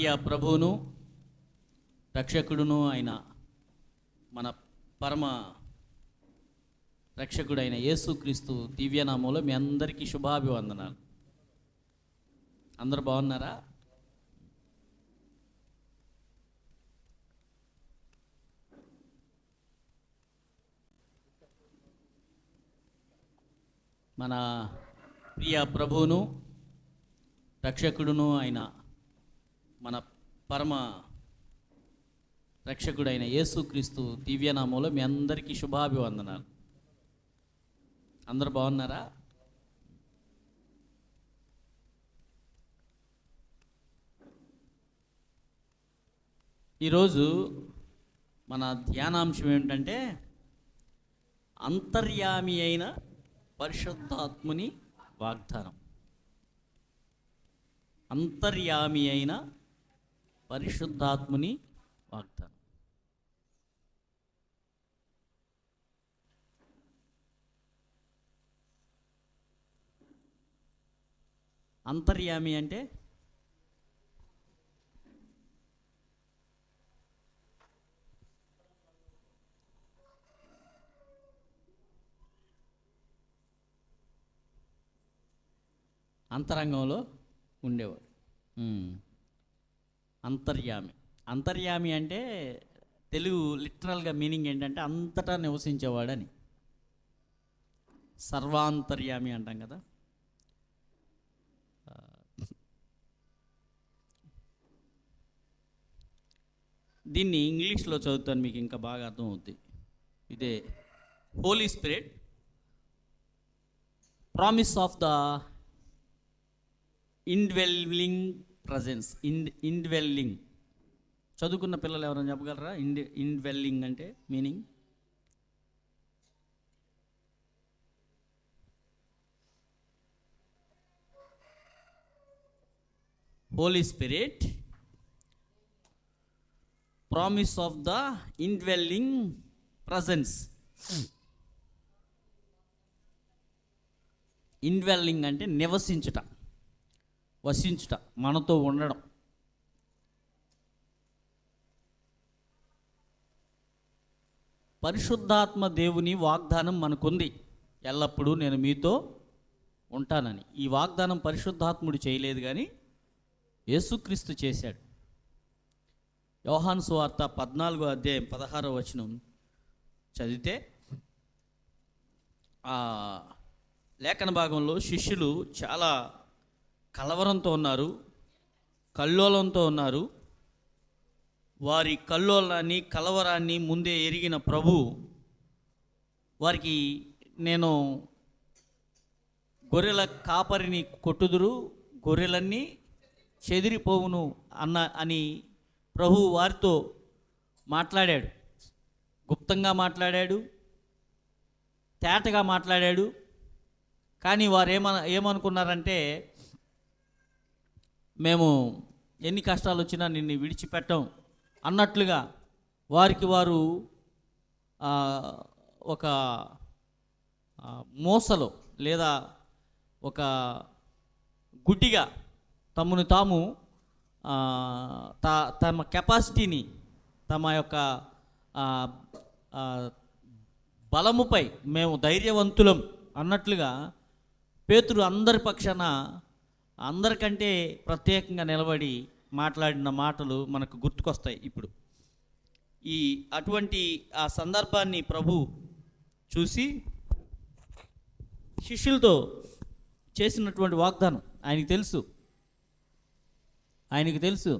ప్రియ ప్రభువును రక్షకుడును అయిన మన పరమ రక్షకుడైన యేసుక్రీస్తు దివ్యనామంలో మీ అందరికీ శుభాభివందనాలు. అందరూ బాగున్నారా? మన ప్రియ ప్రభువును రక్షకుడును అయిన మన పరమ రక్షకుడైన యేసుక్రీస్తు దివ్యనామంలో మీ అందరికీ శుభాభివందనాలు. అందరూ బాగున్నారా? ఈరోజు మన ధ్యానాంశం ఏమిటంటే అంతర్యామి అయిన పరిశుద్ధాత్ముని వాగ్దానం. అంతర్యామి అయిన పరిశుద్ధాత్ముని వాగ్దానం. అంతర్యామి అంటే అంతరంగంలో ఉండేవాడు. అంతర్యామి. అంతర్యామి అంటే తెలుగు లిటరల్గా మీనింగ్ ఏంటంటే అంతటా నివసించేవాడని. సర్వాంతర్యామి అంటాం కదా. దీన్ని ఇంగ్లీష్లో చదువుతాను, మీకు ఇంకా బాగా అర్థమవుతుంది. ఇదే holy spirit, promise of the indwelling presence. Indwelling చదువుకున్న పిల్లలు ఎవరైనా చెప్పగలరా? ఇండ్వెల్లింగ్ అంటే meaning. Holy spirit, promise of the indwelling presence. Indwelling అంటే నివసించుట, వసించుట, మనతో ఉండడం. పరిశుద్ధాత్మ దేవుని వాగ్దానం మనకుంది, ఎల్లప్పుడూ నేను మీతో ఉంటానని. ఈ వాగ్దానం పరిశుద్ధాత్ముడు చేయలేదు కానీ యేసుక్రీస్తు చేశాడు. యోహాను సువార్త 14వ అధ్యాయం 16వ వచనం చదివితే ఆ లేఖన భాగంలో శిష్యులు చాలా కలవరంతో ఉన్నారు, కల్లోలంతో ఉన్నారు. వారి కల్లోలాన్ని, కలవరాన్ని ముందే ఎరిగిన ప్రభు వారికి, నేను గొర్రెల కాపరిని కొట్టుదురు, గొర్రెలన్నీ చెదిరిపోవును అని ప్రభు వారితో మాట్లాడాడు. గుప్తంగా మాట్లాడాడు, తేటగా మాట్లాడాడు. కానీ వారు ఏమనుకున్నారంటే, మేము ఎన్ని కష్టాలు వచ్చినా నిన్ను విడిచిపెట్టం అన్నట్లుగా వారికి వారు ఒక మోసలో లేదా ఒక గుడ్డిగా తమను తాము తమ కెపాసిటీని, తమ యొక్క బలముపై మేము ధైర్యవంతులం అన్నట్లుగా పేతురు అందరి పక్షాన, అందరికంటే ప్రత్యేకంగా నిలబడి మాట్లాడిన మాటలు మనకు గుర్తుకొస్తాయి. ఇప్పుడు అటువంటి ఆ సందర్భాన్ని ప్రభు చూసి శిష్యులతో చేసినటువంటి వాగ్దానం ఆయనకి తెలుసు.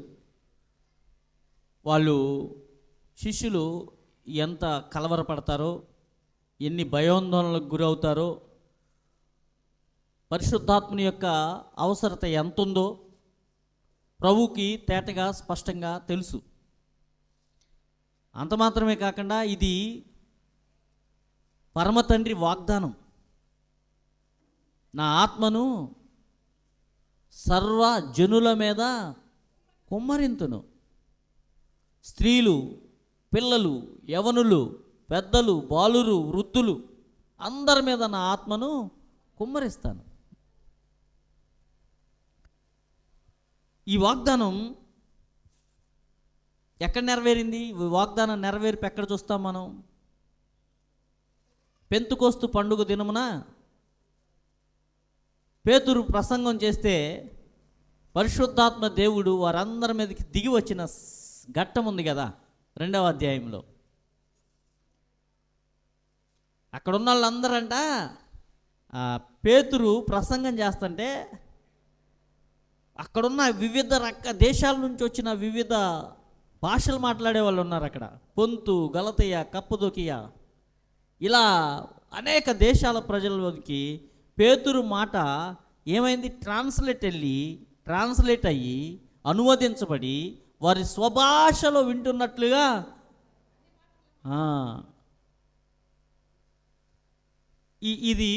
వాళ్ళు శిష్యులు ఎంత కలవరపడతారో, ఎన్ని భయోందోళనలకు గురవుతారో, పరిశుద్ధాత్మని యొక్క అవసరత ఎంత ఉందో ప్రభువుకి తేటగా స్పష్టంగా తెలుసు. అంత మాత్రమే కాకుండా ఇది పరమతండ్రి వాగ్దానం. నా ఆత్మను సర్వ జనుల మీద కుమ్మరింతును. స్త్రీలు, పిల్లలు, యవనులు, పెద్దలు, బాలురు, వృద్ధులు అందరి మీద నా ఆత్మను కుమ్మరిస్తాను. ఈ వాగ్దానం ఎక్కడ నెరవేరింది? వాగ్దానం నెరవేర్పు ఎక్కడ చూస్తాం మనం? పెంతుకోస్తు పండుగ దినమున పేతురు ప్రసంగం చేస్తే పరిశుద్ధాత్మ దేవుడు వారందరి మీదకి దిగి వచ్చిన ఘట్టం ఉంది కదా 2వ అధ్యాయంలో. అక్కడ ఉన్న వాళ్ళందరంట పేతురు ప్రసంగం చేస్తుంటే అక్కడున్న వివిధ దేశాల నుంచి వచ్చిన వివిధ భాషలు మాట్లాడే వాళ్ళు ఉన్నారు అక్కడ. పొంతు, గలతీయ, కప్పదొకియ, ఇలా అనేక దేశాల ప్రజలకి పేతురు మాట ఏమైంది? ట్రాన్స్లేట్ అయ్యి అనువదించబడి వారి స్వభాషలో వింటున్నట్లుగా ఇది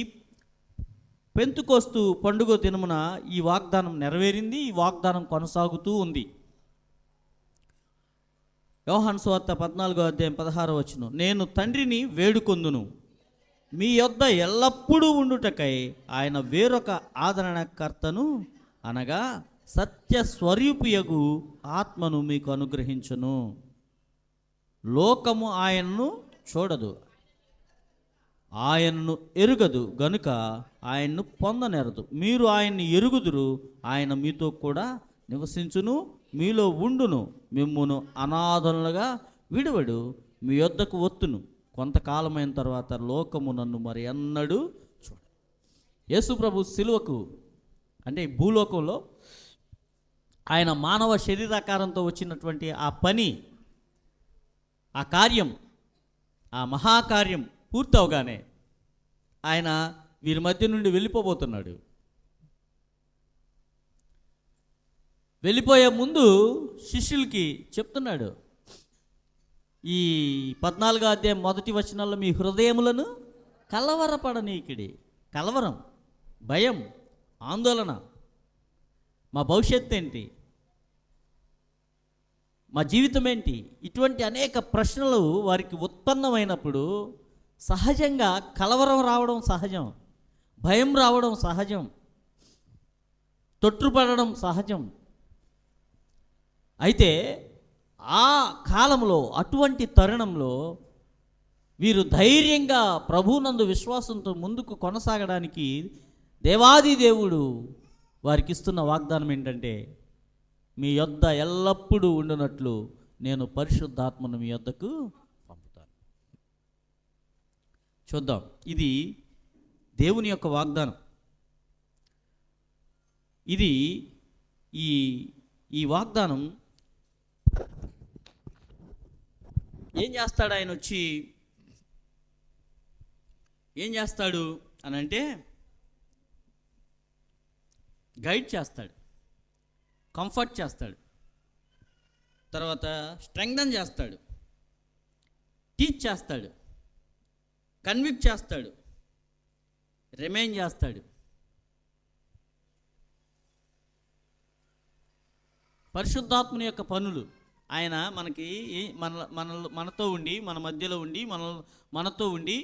పెంతుకోస్తు పండుగ దినమున ఈ వాగ్దానం నెరవేరింది. ఈ వాగ్దానం కొనసాగుతూ ఉంది. యోహాను సువార్త 14వ అధ్యాయం 16వ వచనం, నేను తండ్రిని వేడుకొందును మీ యొద్ద ఎల్లప్పుడూ ఉండుటకై ఆయన వేరొక ఆదరణకర్తను అనగా సత్య స్వరూపియగు ఆత్మను మీకు అనుగ్రహించును. లోకము ఆయనను చూడదు, ఆయనను ఎరుగదు గనుక ఆయన్ను పొందనేరదు. మీరు ఆయన్ని ఎరుగుదురు, ఆయన మీతో కూడా నివసించును, మీలో ఉండును, మిమ్మును అనాథలుగా విడువడు, మీ యొద్దకు వత్తును. కొంతకాలమైన తర్వాత లోకము నన్ను మరి ఎన్నడూ చూడ. యేసు ప్రభు సిలువకు అంటే భూలోకంలో ఆయన మానవ శరీరాకారంతో వచ్చినటువంటి ఆ పని, ఆ కార్యం, ఆ మహాకార్యం పూర్తవగానే ఆయన వీరి మధ్య నుండి వెళ్ళిపోబోతున్నాడు. వెళ్ళిపోయే ముందు శిష్యులకి చెప్తున్నాడు, ఈ 14వ అధ్యాయం 1వ వచనంలో, మీ హృదయములను కలవరపడనీకిడి. కలవరం, భయం, ఆందోళన, మా భవిష్యత్తు ఏంటి, మా జీవితం ఏంటి, ఇటువంటి అనేక ప్రశ్నలు వారికి ఉత్పన్నమైనప్పుడు సహజంగా కలవరం రావడం సహజం, భయం రావడం సహజం, తొట్టుపడడం సహజం. అయితే ఆ కాలంలో, అటువంటి తరుణంలో వీరు ధైర్యంగా ప్రభువునందు విశ్వాసంతో ముందుకు కొనసాగడానికి దేవాది దేవుడు వారికి ఇస్తున్న వాగ్దానం ఏంటంటే, మీ యొద్ద ఎల్లప్పుడూ ఉండునట్లు నేను పరిశుద్ధాత్మను మీ యొద్దకు పంపుతాను. చూద్దాం, ఇది దేవుని యొక్క వాగ్దానం. ఇది ఈ వాగ్దానం ఏం చేస్తాడు? ఆయన వచ్చి ఏం చేస్తాడు అని అంటే, గైడ్ చేస్తాడు, కంఫర్ట్ చేస్తాడు, తర్వాత స్ట్రెంగ్థన్ చేస్తాడు, టీచ్ చేస్తాడు, కన్విక్ట్ చేస్తాడు, రిమైన్ చేస్తాడు. పరిశుద్ధాత్మని యొక్క పనులు ఆయన మనకి మనతో ఉండి, మన మధ్యలో ఉండి, మనతో ఉండి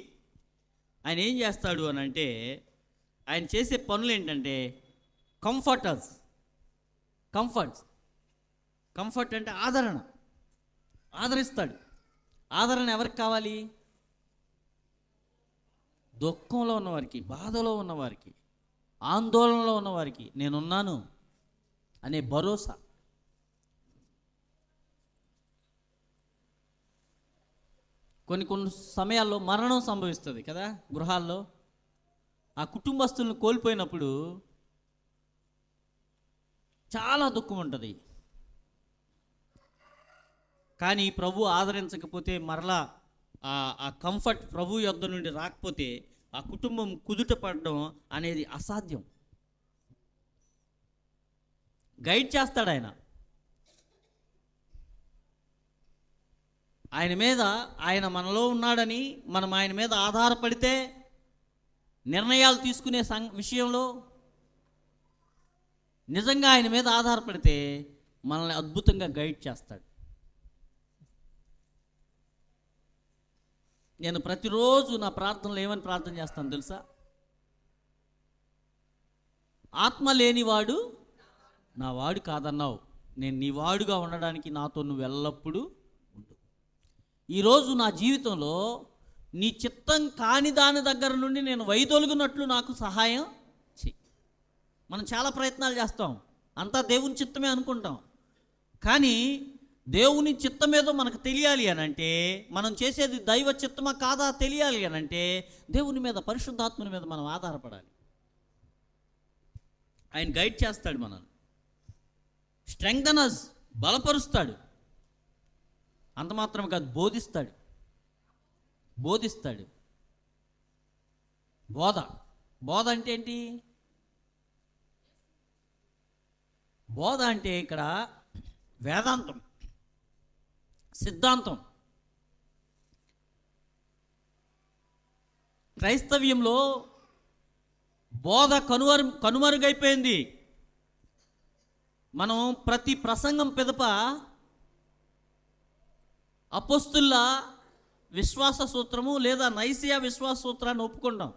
ఆయన ఏం చేస్తాడు అని అంటే, ఆయన చేసే పనులు ఏంటంటే కంఫర్ట్ అంటే ఆదరిస్తాడు. ఆదరణ ఎవరికి కావాలి? దుఃఖంలో ఉన్నవారికి, బాధలో ఉన్నవారికి, ఆందోళనలో ఉన్నవారికి నేనున్నాను అనే భరోసా. కొన్ని సమయాల్లో మరణం సంభవిస్తుంది కదా గృహాల్లో. ఆ కుటుంబస్తులను కోల్పోయినప్పుడు చాలా దుఃఖం ఉంటుంది. కానీ ప్రభు ఆదరించకపోతే, మరలా ఆ కంఫర్ట్ ప్రభు యొద్ద నుండి రాకపోతే ఆ కుటుంబం కుదుట పడడం అనేది అసాధ్యం. గైడ్ చేస్తాడు ఆయన. ఆయన మనలో ఉన్నాడని మనం ఆయన మీద ఆధారపడితే, నిర్ణయాలు తీసుకునే విషయంలో నిజంగా ఆయన మీద ఆధారపడితే మనల్ని అద్భుతంగా గైడ్ చేస్తాడు. నేను ప్రతిరోజు నా ప్రార్థనలో ఏమని ప్రార్థన చేస్తాను తెలుసా? ఆత్మ లేనివాడు నా వాడు కాదన్నావు, నేను నీ వాడుగా ఉండడానికి నాతో నువ్వు ఎల్లప్పుడూ ఉండు. ఈరోజు నా జీవితంలో నీ చిత్తం కాని దాని దగ్గర నుండి నేను వైదొలుగునట్లు నాకు సహాయం చెయ్యి. మనం చాలా ప్రయత్నాలు చేస్తాం, అంతా దేవుని చిత్తమే అనుకుంటాం. కానీ దేవుని చిత్తం ఏదో మనకు తెలియాలి అని అంటే, మనం చేసేది దైవ చిత్తమా కాదా తెలియాలి అని అంటే, దేవుని మీద, పరిశుద్ధాత్మని మీద మనం ఆధారపడాలి. ఆయన గైడ్ చేస్తాడు, మనల్ని స్ట్రెంగ్థెన్ us, బలపరుస్తాడు. అంత మాత్రం కాదు, బోధిస్తాడు. బోధ అంటే ఏంటి? బోధ అంటే ఇక్కడ వేదాంతం, సిద్ధాంతం. క్రైస్తవ్యంలో బోధ కనుమరుగైపోయింది. మనం ప్రతి ప్రసంగం పిదప అపోస్తుల విశ్వాస సూత్రము లేదా నైసియా విశ్వాస సూత్రాన్ని ఒప్పుకుంటాం.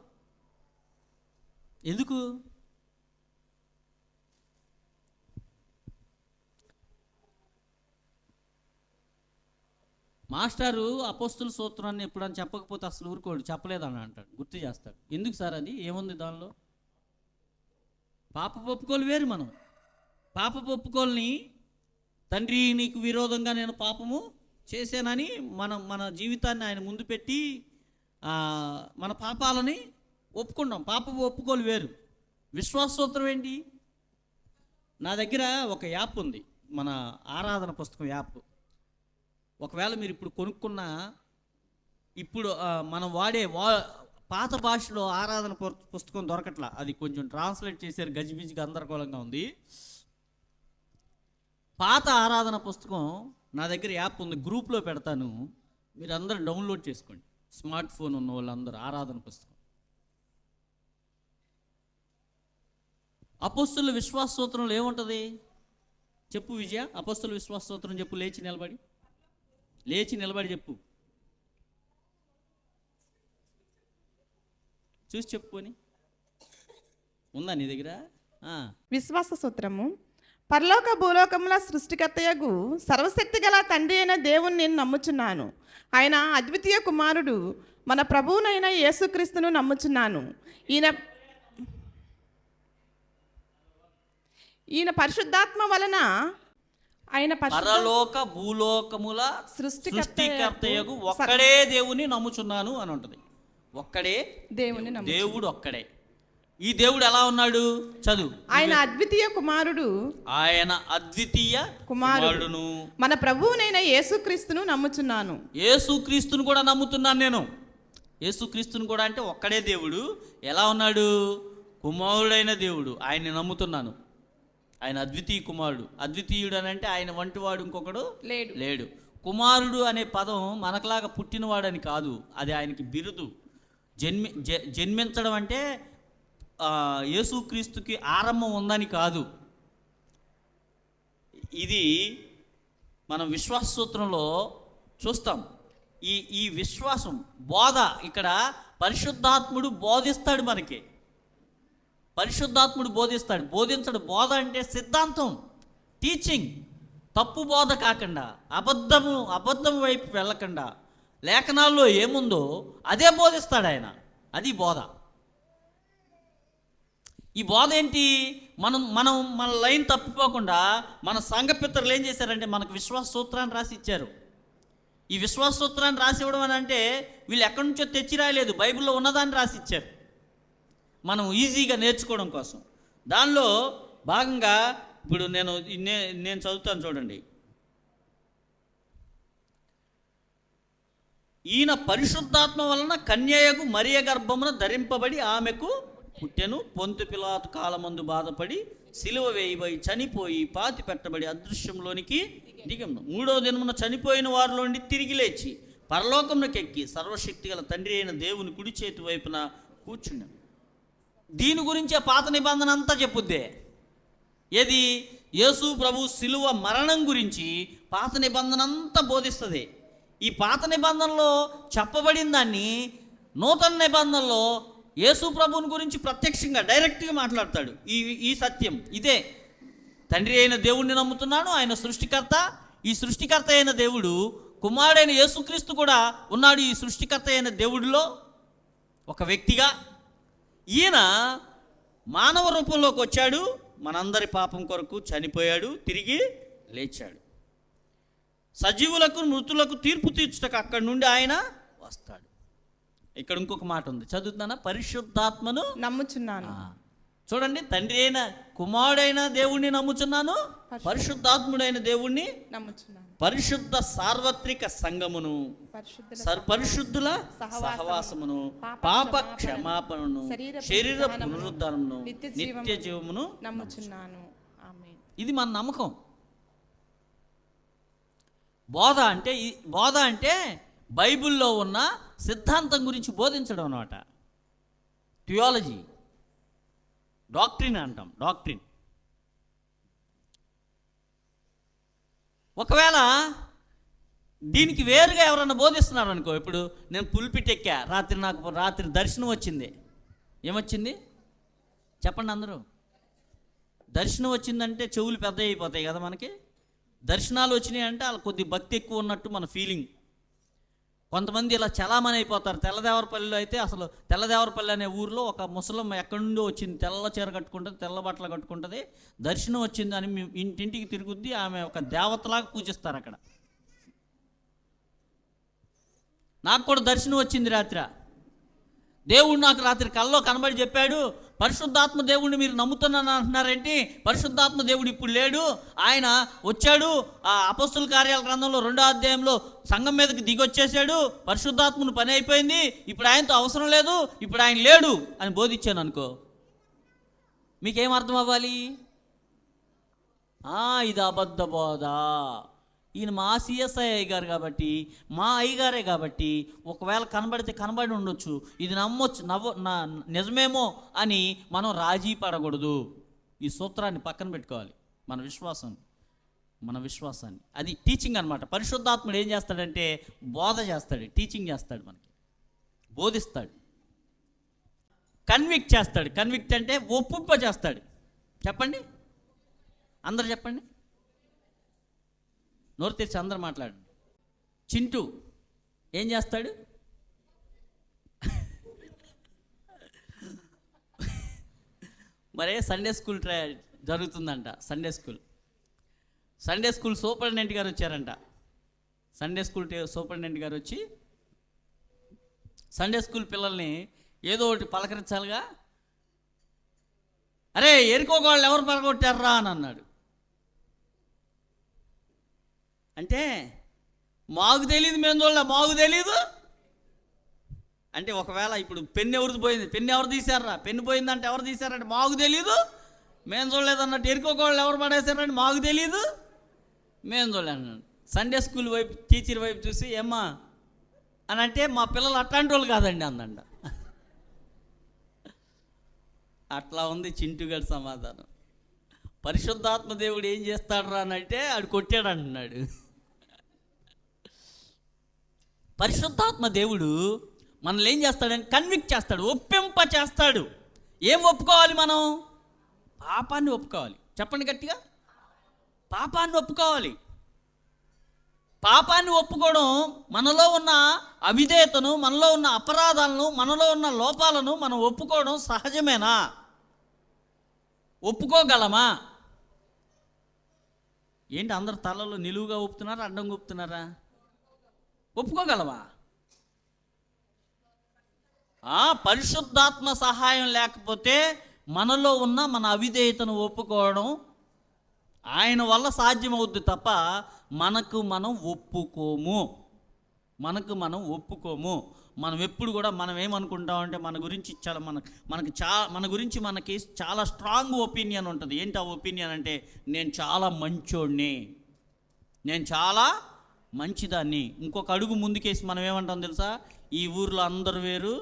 ఎందుకు? మాస్టారు అపోస్తుల సూత్రాన్ని ఎప్పుడని చెప్పకపోతే అసలు ఊరుకోడు, చెప్పలేదని అంటాడు, గుర్తు చేస్తాడు. ఎందుకు సార్, అది ఏముంది దానిలో? పాపపు ఒప్పుకోలు వేరు. మనం పాపపు ఒప్పుకోల్ని, తండ్రి నీకు విరోధంగా నేను పాపము చేశానని మన జీవితాన్ని ఆయన ముందు పెట్టి మన పాపాలని ఒప్పుకుంటాం. పాపపు ఒప్పుకోలు వేరు. విశ్వాస సూత్రం ఏంటి? నా దగ్గర ఒక యాప్ ఉంది, మన ఆరాధన పుస్తకం యాప్. ఒకవేళ మీరు ఇప్పుడు కొనుక్కున్న, ఇప్పుడు మనం వాడే పాత భాషలో ఆరాధన పుస్తకం దొరకట్లా, అది కొంచెం ట్రాన్స్లేట్ చేశారు, గజిబిజిగా గందరగోళంగా ఉంది. పాత ఆరాధన పుస్తకం నా దగ్గర యాప్ ఉంది, గ్రూప్లో పెడతాను, మీరు అందరూ డౌన్లోడ్ చేసుకోండి. స్మార్ట్ ఫోన్ ఉన్న వాళ్ళందరూ ఆరాధన పుస్తకం. అపోస్తుల విశ్వాస సూత్రంలో ఏముంటుంది చెప్పు విజయ? అపోస్తుల విశ్వాస సూత్రం చెప్పు, లేచి నిలబడి చెప్పు, చూసి చెప్పు అని ఉందా నీ దగ్గర? విశ్వాస సూత్రము: పరలోక భూలోకముల సృష్టికర్తయగు సర్వశక్తి గల తండ్రి అయిన దేవుని నేను నమ్ముచున్నాను. ఆయన అద్వితీయ కుమారుడు మన ప్రభువునైన యేసుక్రీస్తును నమ్ముచున్నాను. ఈయన పరిశుద్ధాత్మ వలన పరలోక భూలోకముల సృష్టికర్తయగు ఒక్కడే దేవుని నమ్ముచున్నాను అని ఉంటుంది. ఒక్కడే దేవుడు, ఒక్కడే. ఈ దేవుడు ఎలా ఉన్నాడు? చదువు. ఆయన అద్వితీయ కుమారుడును మన ప్రభువునైన యేసుక్రీస్తును నమ్ముచున్నాను. యేసుక్రీస్తును కూడా నమ్ముతున్నాను నేను. యేసుక్రీస్తును కూడా అంటే ఒక్కడే దేవుడు. ఎలా ఉన్నాడు? కుమారుడైన దేవుడు. ఆయన్ని నమ్ముతున్నాను. ఆయన అద్వితీయ కుమారుడు. అద్వితీయుడు అని అంటే ఆయన వంటివాడు ఇంకొకడు లేడు. కుమారుడు అనే పదం మనకులాగా పుట్టినవాడని కాదు, అది ఆయనకి బిరుదు. జన్మించడం అంటే యేసుక్రీస్తుకి ఆరంభం ఉందని కాదు. ఇది మనం విశ్వాస సూత్రంలో చూస్తాం. ఈ విశ్వాసం, బోధ, ఇక్కడ పరిశుద్ధాత్ముడు బోధిస్తాడు మనకి. పరిశుద్ధాత్ముడు బోధిస్తాడు. బోధించడు. బోధ అంటే సిద్ధాంతం, టీచింగ్. తప్పు బోధ కాకుండా, అబద్ధం వైపు వెళ్ళకుండా, లేఖనాల్లో ఏముందో అదే బోధిస్తాడు ఆయన. అది బోధ. ఈ బోధ ఏంటి? మన లైన్ తప్పిపోకుండా మన సంఘ పితరులు ఏం చేశారంటే మనకు విశ్వాస సూత్రాన్ని రాసి ఇచ్చారు. ఈ విశ్వాస సూత్రాన్ని రాసి ఇవ్వడం అని అంటే వీళ్ళు ఎక్కడి నుంచో తెచ్చి రాయలేదు, బైబిల్లో ఉన్నదాన్ని రాసి ఇచ్చారు మనం ఈజీగా నేర్చుకోవడం కోసం. దానిలో భాగంగా ఇప్పుడు నేను చదువుతాను చూడండి. ఈయన పరిశుద్ధాత్మ వలన కన్యయగు మరియ గర్భమున ధరింపబడి ఆమెకు పుట్టెను. పొంతు పిలాతు కాలమందు బాధపడి సిలువ వేయబోయి చనిపోయి పాతి పెట్టబడి అదృశ్యంలోనికి దిగము. 3వ దినమున చనిపోయిన వారిలోండి తిరిగి లేచి పరలోకమునకు ఎక్కి సర్వశక్తి గల తండ్రి అయిన దేవుని కుడి చేతి వైపున కూర్చున్నాను. దీని గురించే పాత నిబంధన అంతా చెప్పుద్దే. ఏది? యేసు ప్రభు సిలువ మరణం గురించి పాత నిబంధన అంతా బోధిస్తుంది. ఈ పాత నిబంధనలో చెప్పబడిన దాన్ని నూతన నిబంధనలో యేసు ప్రభువుని గురించి ప్రత్యక్షంగా డైరెక్ట్గా మాట్లాడతాడు. ఈ సత్యం ఇదే. తండ్రి అయిన దేవుణ్ణి నమ్ముతున్నాను, ఆయన సృష్టికర్త. ఈ సృష్టికర్త అయిన దేవుడు కుమారుడైన యేసుక్రీస్తు కూడా ఉన్నాడు ఈ సృష్టికర్త అయిన దేవుడిలో ఒక వ్యక్తిగా. ఈయన మానవ రూపంలోకి వచ్చాడు, మనందరి పాపం కొరకు చనిపోయాడు, తిరిగి లేచాడు. సజీవులకు మృతులకు తీర్పు తీర్చుటకు అక్కడి నుండి ఆయన వస్తాడు. ఇక్కడ ఇంకొక మాట ఉంది, చదువుతున్నానా? పరిశుద్ధాత్మను నమ్ముచున్నాను. చూడండి, తండ్రి అయిన కుమారుడైన దేవుణ్ణి నమ్ముచున్నాను, పరిశుద్ధాత్ముడైన దేవుణ్ణి నమ్ముచున్నాను, పరిశుద్ధ సార్వత్రిక సంఘమును, పరిశుద్ధుల సహవాసమును, పాప క్షమాపణను, శరీర పునరుద్ధరణను, నిత్య జీవమును నమ్ముచున్నాను. ఆమేన్. ఇది మన నమ్మకం. బోధ అంటే బైబిల్లో ఉన్న సిద్ధాంతం గురించి బోధించడం అన్నమాట. థియాలజీ, డాక్ట్రిన్ అంటాం, డాక్ట్రిన్. ఒకవేళ దీనికి వేరుగా ఎవరన్నా బోధిస్తున్నారు అనుకో, ఇప్పుడు నేను పుల్పిట్ ఎక్కా, రాత్రి దర్శనం వచ్చింది. ఏమొచ్చింది చెప్పండి అందరూ? దర్శనం వచ్చిందంటే చెవులు పెద్ద అయిపోతాయి కదా మనకి. దర్శనాలు వచ్చినాయి అంటే వాళ్ళ కొద్ది భక్తి ఎక్కువ ఉన్నట్టు మన ఫీలింగ్. కొంతమంది ఇలా చలామణి అయిపోతారు. తెల్లదేవరపల్లిలో అయితే అసలు తెల్లదేవరపల్లి అనే ఊరిలో ఒక ముసలమ్మ ఎక్కడి నుండో వచ్చింది, తెల్ల చీర కట్టుకుంటుంది, తెల్ల బట్టలు కట్టుకుంటుంది. దర్శనం వచ్చింది అని ఇంటింటికి తిరుగుద్ది. ఆమె ఒక దేవతలాగా పూజిస్తారు అక్కడ. నాకు కూడా దర్శనం వచ్చింది రాత్రి. దేవుడు నాకు రాత్రి కల్లో కనబడి చెప్పాడు, పరిశుద్ధాత్మ దేవుడిని మీరు నమ్ముతున్నాను అంటున్నారేంటి? పరిశుద్ధాత్మ దేవుడు ఇప్పుడు లేడు, ఆయన వచ్చాడు ఆ అపొస్తలుల కార్యాల గ్రంథంలో 2వ అధ్యాయంలో సంఘం మీదకి దిగొచ్చేసాడు, పరిశుద్ధాత్మను పని అయిపోయింది, ఇప్పుడు ఆయనతో అవసరం లేదు, ఇప్పుడు ఆయన లేడు అని బోధించాను అనుకో. మీకేం అర్థం అవ్వాలి? ఇది అబద్ధ బోధ. ఈయన మా సిఎస్ఐ అయ్యగారు కాబట్టి, మా అయ్యగారే కాబట్టి, ఒకవేళ కనబడితే కనబడి ఉండొచ్చు, ఇది నిజమేమో అని మనం రాజీ పడకూడదు. ఈ సూత్రాన్ని పక్కన పెట్టుకోవాలి, మన విశ్వాసాన్ని. అది టీచింగ్ అనమాట. పరిశుద్ధాత్ముడు ఏం చేస్తాడంటే బోధ చేస్తాడు, టీచింగ్ చేస్తాడు, మనకి బోధిస్తాడు, కన్విక్ట్ చేస్తాడు. కన్విక్ట్ అంటే ఒప్పింప చేస్తాడు. చెప్పండి అందరు, చెప్పండి, నోరు తెరిచి అందరు మాట్లాడు. చింటూ ఏం చేస్తాడు? మరే సండే స్కూల్ జరుగుతుందంట. సండే స్కూల్ సూపరింటెండెంట్ గారు వచ్చారంట. సండే స్కూల్ సూపరింటెండెంట్ గారు వచ్చి సండే స్కూల్ పిల్లల్ని ఏదో ఒకటి పలకరించాలిగా. అరే ఎరుకోగోళ్ళు ఎవరు పలగొట్టారా అని అన్నాడు. అంటే మాకు తెలియదు, మేము చూడలే, మాకు తెలీదు అంటే. ఒకవేళ ఇప్పుడు పెన్ను ఎవరిది పోయింది, పెన్ను ఎవరు తీశారా, పెన్ను పోయిందంటే ఎవరు తీశారంటే మాకు తెలీదు, మేము చూడలేదన్నట్టు. ఎరుకోగోళ్ళు ఎవరు పడేశారంటే మాకు తెలీదు, మేము చూడలేదు. సండే స్కూల్ వైపు టీచర్ వైపు చూసి ఏమ్మా అని అంటే, మా పిల్లలు అట్లాంటి వాళ్ళు కాదండి అందంట. అట్లా ఉంది చింటుగాడి సమాధానం. పరిశుద్ధాత్మ దేవుడు ఏం చేస్తాడు రా అని అంటే ఆడు కొట్టాడు అంటున్నాడు. పరిశుద్ధాత్మ దేవుడు మనల్ని ఏం చేస్తాడని కన్విక్ట్ చేస్తాడు, ఒప్పింప చేస్తాడు. ఏం ఒప్పుకోవాలి మనం? పాపాన్ని ఒప్పుకోవాలి. చెప్పండి గట్టిగా, పాపాన్ని ఒప్పుకోవాలి. పాపాన్ని ఒప్పుకోవడం, మనలో ఉన్న అవిధేయతను, మనలో ఉన్న అపరాధాలను, మనలో ఉన్న లోపాలను మనం ఒప్పుకోవడం సహజమేనా? ఒప్పుకోగలమా? ఏంటి అందరు తలలో నిలువుగా ఒప్పుతున్నారా, అడ్డంగా ఒప్పుతున్నారా? ఒప్పుకోగలవా? పరిశుద్ధాత్మ సహాయం లేకపోతే మనలో ఉన్న మన అవిధేయతను ఒప్పుకోవడం ఆయన వల్ల సాధ్యమవుద్ది తప్ప మనకు మనం ఒప్పుకోము. మనం ఎప్పుడు కూడా మనం ఏమనుకుంటామంటే మన గురించి మనకి చాలా స్ట్రాంగ్ ఒపీనియన్ ఉంటుంది. ఏంటి ఆ ఒపీనియన్ అంటే, నేను చాలా మంచోడిని, నేను చాలా మంచిదాన్ని. ఇంకొక అడుగు ముందుకేసి మనం ఏమంటాం తెలుసా? ఈ ఊర్లో అందరు వేరు,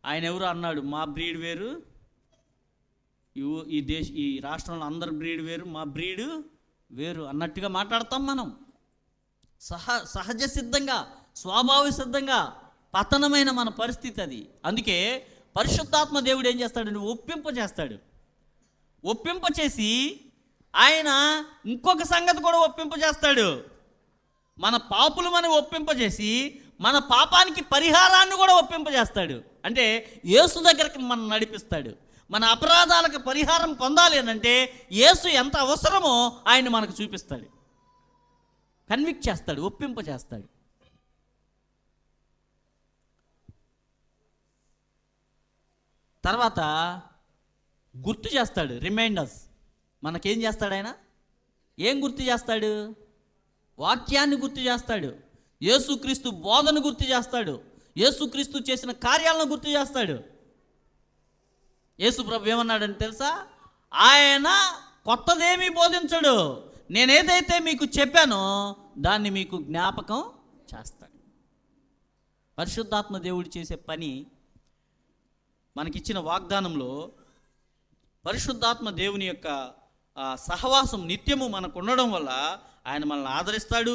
ఆయన ఎవరు అన్నాడు, మా బ్రీడ్ వేరు, ఈ రాష్ట్రంలో అందరు బ్రీడ్ వేరు, మా బ్రీడ్ వేరు అన్నట్టుగా మాట్లాడతాం మనం. సహజ సిద్ధంగా, స్వాభావిక సిద్ధంగా పతనమైన మన పరిస్థితి అది. అందుకే పరిశుద్ధాత్మ దేవుడు ఏం చేస్తాడంటే ఒప్పింప చేస్తాడు. ఒప్పింపచేసి ఆయన ఇంకొక సంగతి కూడా ఒప్పింపజేస్తాడు. మన పాపులు మనం ఒప్పింపజేసి మన పాపానికి పరిహారాన్ని కూడా ఒప్పింపజేస్తాడు. అంటే యేసు దగ్గరికి మనం నడిపిస్తాడు. మన అపరాధాలకు పరిహారం పొందాలి అని అంటే యేసు ఎంత అవసరమో ఆయన మనకు చూపిస్తాడు, కన్విక్ట్ చేస్తాడు, ఒప్పింపజేస్తాడు. తర్వాత గుర్తు చేస్తాడు, రిమైండర్స్. మనకేం చేస్తాడు ఆయన? ఏం గుర్తు చేస్తాడు? వాక్యాన్ని గుర్తు చేస్తాడు, యేసుక్రీస్తు బోధను గుర్తు చేస్తాడు, యేసుక్రీస్తు చేసిన కార్యాలను గుర్తు చేస్తాడు. యేసు ప్రభు ఏమన్నాడని తెలుసా? ఆయన కొత్తదేమీ బోధించడు, నేనేదైతే మీకు చెప్పానో దాన్ని మీకు జ్ఞాపకం చేస్తాడు. పరిశుద్ధాత్మ దేవుడు చేసే పని, మనకిచ్చిన వాగ్దానంలో పరిశుద్ధాత్మ దేవుని యొక్క సహవాసం నిత్యము మనకు ఉండడం వల్ల ఆయన మనల్ని ఆదరిస్తాడు,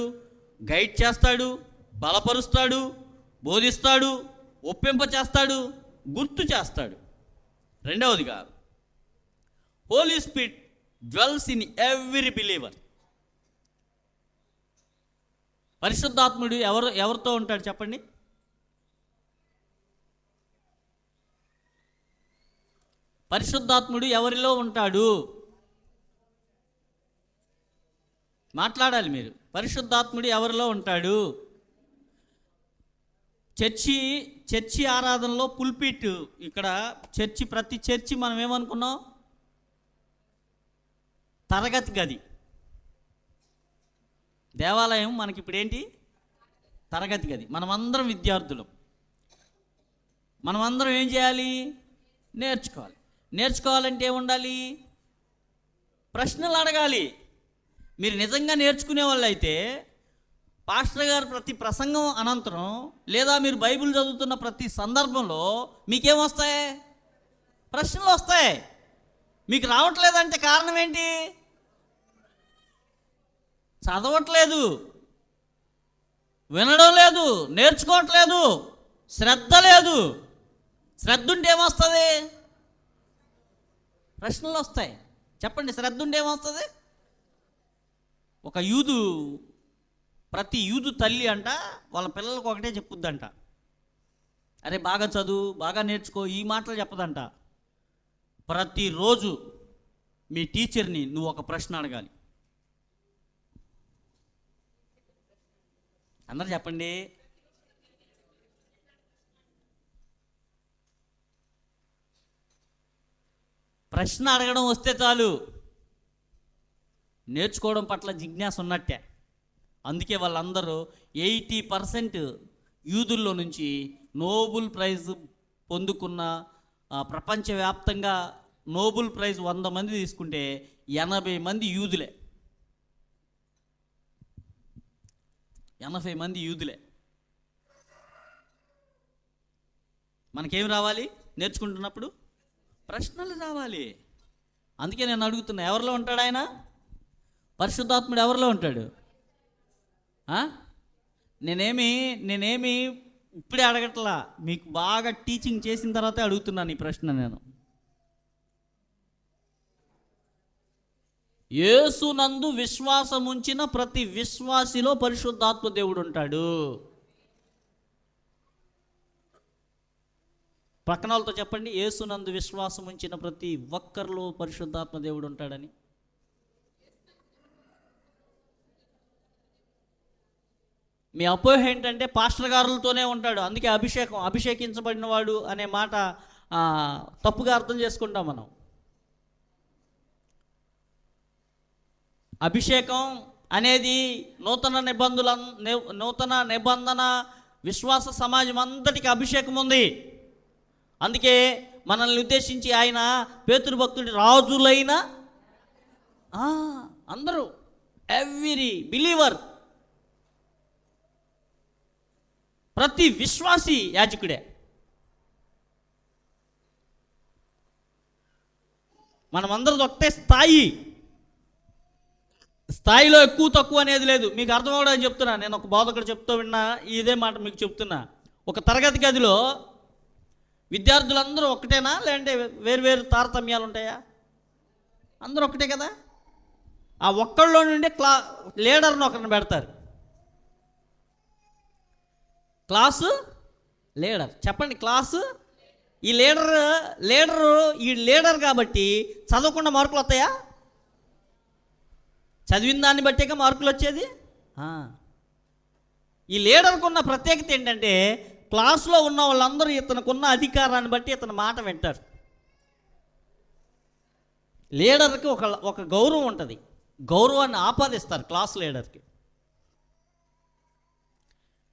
గైడ్ చేస్తాడు, బలపరుస్తాడు, బోధిస్తాడు, ఒప్పింపచేస్తాడు, గుర్తు చేస్తాడు. రెండవదిగా, Holy Spirit dwells in every believer. పరిశుద్ధాత్ముడు ఎవరితో ఉంటాడు చెప్పండి? పరిశుద్ధాత్ముడు ఎవరిలో ఉంటాడు? మాట్లాడాలి మీరు. పరిశుద్ధాత్ముడు ఎవరిలో ఉంటాడు? చర్చి ఆరాధనలో పుల్పిట్, ఇక్కడ ప్రతి చర్చి మనం ఏమనుకున్నాం? తరగతి గది. దేవాలయం మనకి ఇప్పుడు ఏంటి? తరగతి గది. మనమందరం విద్యార్థులం. మనమందరం ఏం చేయాలి? నేర్చుకోవాలి. నేర్చుకోవాలంటే ఏముండాలి? ప్రశ్నలు అడగాలి. మీరు నిజంగా నేర్చుకునే వాళ్ళు అయితే పాస్టర్ గారు ప్రతి ప్రసంగం అనంతరం లేదా మీరు బైబిల్ చదువుతున్న ప్రతి సందర్భంలో మీకేమొస్తాయి? ప్రశ్నలు వస్తాయి. మీకు రావట్లేదంటే కారణం ఏంటి? చదవట్లేదు, వినడం లేదు, నేర్చుకోవట్లేదు, శ్రద్ధ లేదు. శ్రద్ధ ఉంటే ఏమొస్తుంది? ప్రశ్నలు వస్తాయి. చెప్పండి, శ్రద్ధ ఉంటే ఏమొస్తుంది? ప్రతి యూదు తల్లి అంట వాళ్ళ పిల్లలకు ఒకటే చెప్పుద్దంట, అరే బాగా చదువు, బాగా నేర్చుకో, ఈ మాటలు చెప్పదంట. ప్రతిరోజు మీ టీచర్ని నువ్వు ఒక ప్రశ్న అడగాలి. అందరు చెప్పండి. ప్రశ్న అడగడం వస్తే చాలు, నేర్చుకోవడం పట్ల జిజ్ఞాస ఉన్నట్టే. అందుకే వాళ్ళందరూ 80% యూదుల్లో నుంచి నోబెల్ ప్రైజ్ పొందుకున్న, ప్రపంచవ్యాప్తంగా నోబెల్ ప్రైజ్ 100 మంది తీసుకుంటే 80 మంది యూదులే. 80 మంది యూదులే. మనకేం రావాలి నేర్చుకుంటున్నప్పుడు? ప్రశ్నలు రావాలి. అందుకే నేను అడుగుతున్నా, ఎవరిలో ఉంటాడు ఆయన? పరిశుద్ధాత్ముడు ఎవరిలో ఉంటాడు? నేనేమి ఇప్పుడే అడగట్లా, మీకు బాగా టీచింగ్ చేసిన తర్వాతే అడుగుతున్నాను ఈ ప్రశ్న. నేను యేసునందు విశ్వాసం ఉంచిన ప్రతి విశ్వాసిలో పరిశుద్ధాత్మ దేవుడు ఉంటాడు. పక్కన వాళ్ళతో చెప్పండి, యేసునందు విశ్వాసం ఉంచిన ప్రతి ఒక్కరిలో పరిశుద్ధాత్మ దేవుడు ఉంటాడని. మీ అపోహ ఏంటంటే పాస్టర్ గారులతోనే ఉంటాడు, అందుకే అభిషేకించబడిన వాడు అనే మాట తప్పుగా అర్థం చేసుకుంటాం మనం. అభిషేకం అనేది నూతన నిబంధన విశ్వాస సమాజం అంతటికి అభిషేకం ఉంది. అందుకే మనల్ని ఉద్దేశించి ఆయన పేతురు భక్తుడి రాజులైన అందరూ, ఎవ్రీ బిలీవర్, ప్రతి విశ్వాసి యాజకుడే. మనమందరిది ఒకటే స్థాయిలో ఎక్కువ తక్కువ అనేది లేదు. మీకు అర్థం అవడానికి చెప్తున్నా. నేను ఒక బోధకుడు చెప్తూ విన్నా, ఇదే మాట మీకు చెప్తున్నా. ఒక తరగతి గదిలో విద్యార్థులందరూ ఒకటేనా, లేదంటే వేరు తారతమ్యాలు ఉంటాయా? అందరూ ఒకటే కదా. ఆ ఒక్కళ్ళలో నుండి లీడర్ని ఒకరిని పెడతారు. క్లాసు లీడర్, చెప్పండి క్లాసు. ఈ లీడర్ కాబట్టి చదవకుండా మార్కులు వస్తాయా? చదివిన దాన్ని బట్టేగా మార్కులు వచ్చేది. ఈ లీడర్కు ఉన్న ప్రత్యేకత ఏంటంటే క్లాసులో ఉన్న వాళ్ళందరూ ఇతనుకున్న అధికారాన్ని బట్టి ఇతని మాట వింటారు. లీడర్కి ఒక గౌరవం ఉంటుంది, గౌరవాన్ని ఆపాదిస్తారు క్లాస్ లీడర్కి.